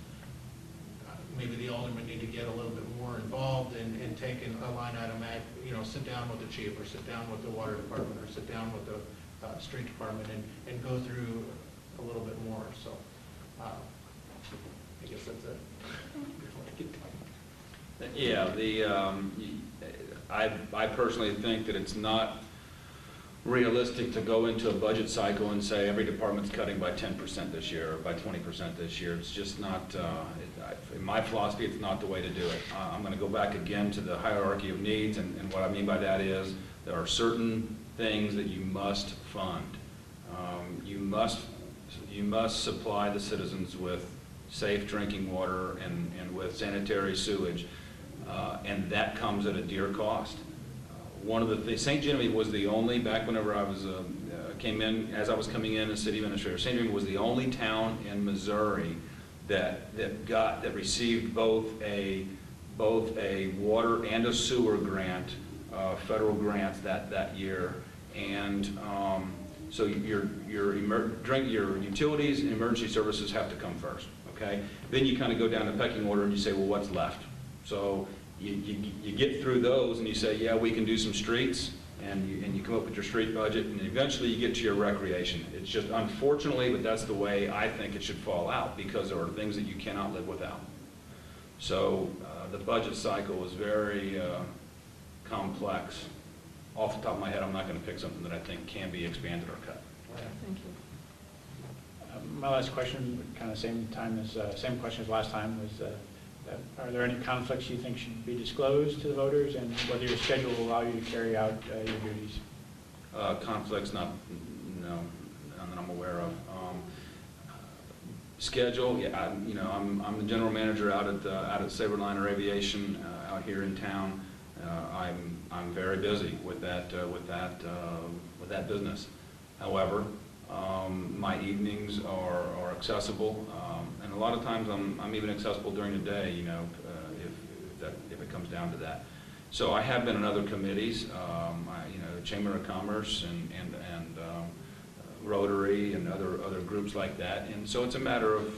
Maybe the aldermen need to get a little bit more involved and take a line item, sit down with the chief, or sit down with the water department, or sit down with the street department and go through a little bit more. So I guess that's it. Yeah, I personally think that it's not realistic to go into a budget cycle and say every department's cutting by 10% this year, or by 20% this year. It's just not, in my philosophy, it's not the way to do it. I'm going to go back again to the hierarchy of needs, and what I mean by that is there are certain things that you must fund. You must supply the citizens with safe drinking water and with sanitary sewage, and that comes at a dear cost. One of the things, St. Genevieve was the only, back whenever I was came in, as I was coming in as city administrator, St. Genevieve was the only town in Missouri that received both a water and a sewer grant, federal grants that year, and so your utilities and emergency services have to come first. Okay, then you kind of go down the pecking order and you say, well, what's left? So you get through those and you say, yeah, we can do some streets, and you come up with your street budget, and eventually you get to your recreation. It's just, unfortunately, but that's the way I think it should fall out, because there are things that you cannot live without. So the budget cycle is very complex. Off the top of my head, I'm not going to pick something that I think can be expanded or cut. thank you. My last question, kind of same question as last time, was are there any conflicts you think should be disclosed to the voters, and whether your schedule will allow you to carry out your duties? Conflicts, none that I'm aware of. Schedule, yeah, I'm the general manager out at Saberliner Aviation out here in town. I'm very busy with that business. However, my evenings are accessible, and a lot of times I'm even accessible during the day, if it comes down to that. So I have been in other committees, Chamber of Commerce and Rotary and other groups like that, and so it's a matter of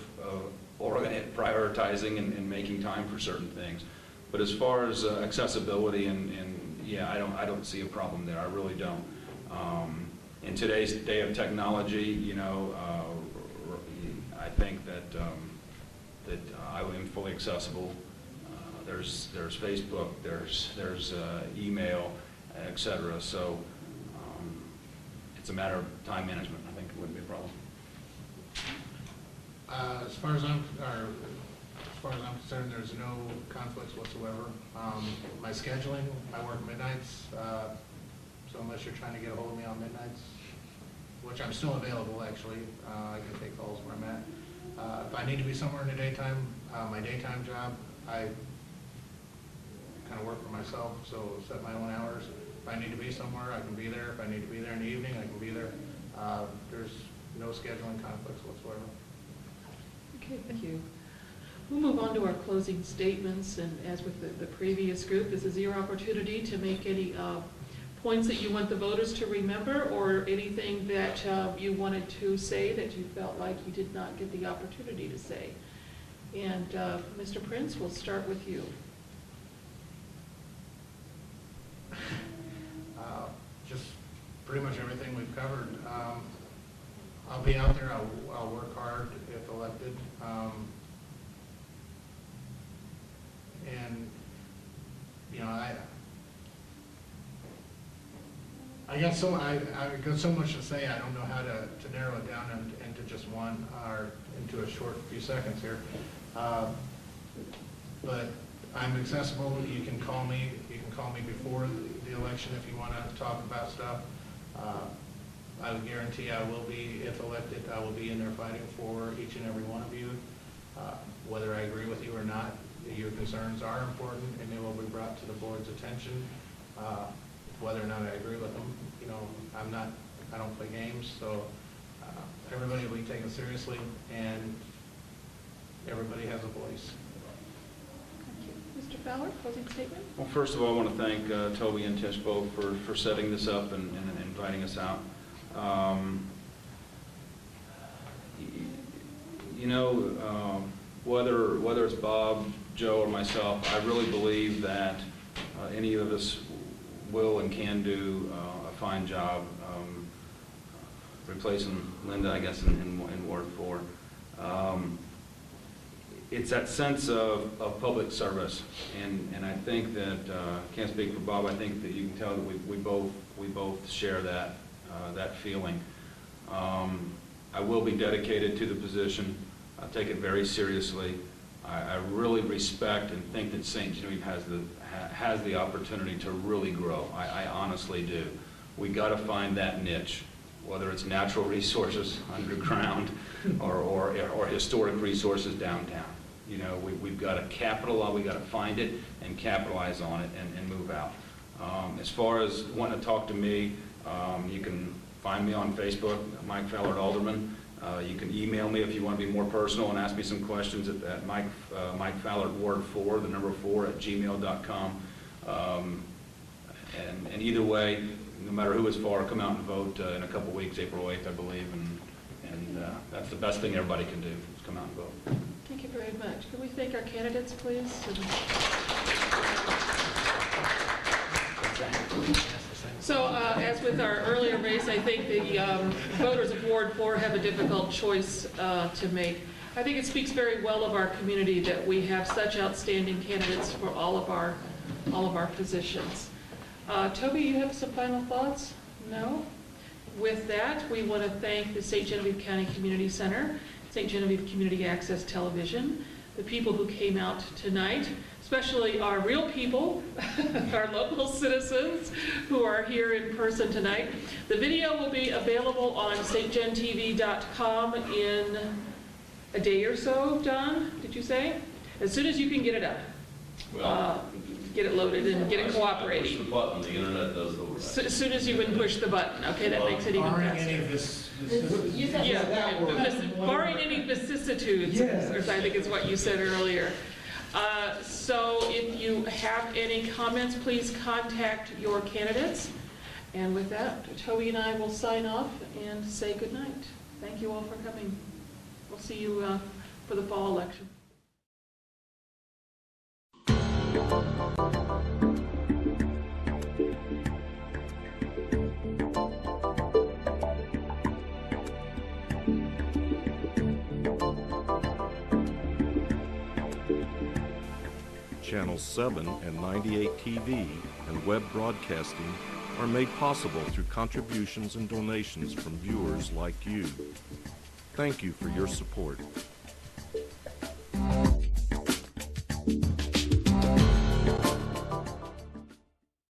prioritizing and making time for certain things. But as far as accessibility yeah, I don't see a problem there. I really don't. In today's day of technology, I think that I am fully accessible. There's Facebook, there's email, etc. So it's a matter of time management. I think it wouldn't be a problem. As far as I'm concerned, there's no conflicts whatsoever. My scheduling, I work midnights, so unless you're trying to get a hold of me on midnights, which I'm still available, actually. I can take calls where I'm at. If I need to be somewhere in the daytime, my daytime job, I kind of work for myself, so set my own hours. If I need to be somewhere, I can be there. If I need to be there in the evening, I can be there. There's no scheduling conflicts whatsoever. Okay, thank you. We'll move on to our closing statements, and as with the previous group, this is your opportunity to make any points that you want the voters to remember, or anything that you wanted to say that you felt like you did not get the opportunity to say. And Mr. Prince, we'll start with you. Just pretty much everything we've covered. I'll be out there. I'll work hard if elected. And, you know, I got so much to say. I don't know how to narrow it down into just one or into a short few seconds here. But I'm accessible. You can call me. You can call me before the election if you want to talk about stuff. I would guarantee I will be, if elected, I will be in there fighting for each and every one of you. Whether I agree with you or not, your concerns are important and they will be brought to the board's attention. Whether or not I agree with them, you know, I don't play games, so everybody will be taken seriously and everybody has a voice. Thank you. Mr. Fowler, closing statement? Well, first of all, I want to thank Toby and Tish both for setting this up and inviting us out. You know, whether it's Bob, Joe, or myself, I really believe that any of us will and can do a fine job replacing Linda, I guess, in Ward 4. It's that sense of public service, and I think that, can't speak for Bob, I think that you can tell that we both share that feeling. I will be dedicated to the position. I take it very seriously. I really respect and think that St. Genevieve has the opportunity to really grow. I honestly do. We got to find that niche, whether it's natural resources underground or historic resources downtown. You know, we've got to capitalize. We got to find it and capitalize on it and move out. As far as wanting to talk to me, you can find me on Facebook, Mike Fowler, Alderman. You can email me if you want to be more personal and ask me some questions at Mike Fowler Ward 4, the number 4 @gmail.com. And either way, no matter who is for, come out and vote in a couple weeks, April 8th, I believe, and that's the best thing everybody can do, is come out and vote. Thank you very much. Can we thank our candidates, please? So, as with our earlier race, I think the voters of Ward 4 have a difficult choice to make. I think it speaks very well of our community that we have such outstanding candidates for all of our positions. Toby, you have some final thoughts? No? With that, we want to thank the St. Genevieve County Community Center, St. Genevieve Community Access Television, the people who came out tonight, especially our real people, our local citizens who are here in person tonight. The video will be available on stgentv.com in a day or so, Don, did you say? As soon as you can get it up. Well, get it loaded and get it cooperating. push the button, the internet does the rest. As soon as you can push the button, okay, that makes it even Barring faster. any of this, Barring any vicissitudes, as I think is what you said earlier. So if you have any comments, please contact your candidates. And with that, Toby and I will sign off and say good night. Thank you all for coming. We'll see you for the fall election. Channels 7 and 98 TV and web broadcasting are made possible through contributions and donations from viewers like you. Thank you for your support.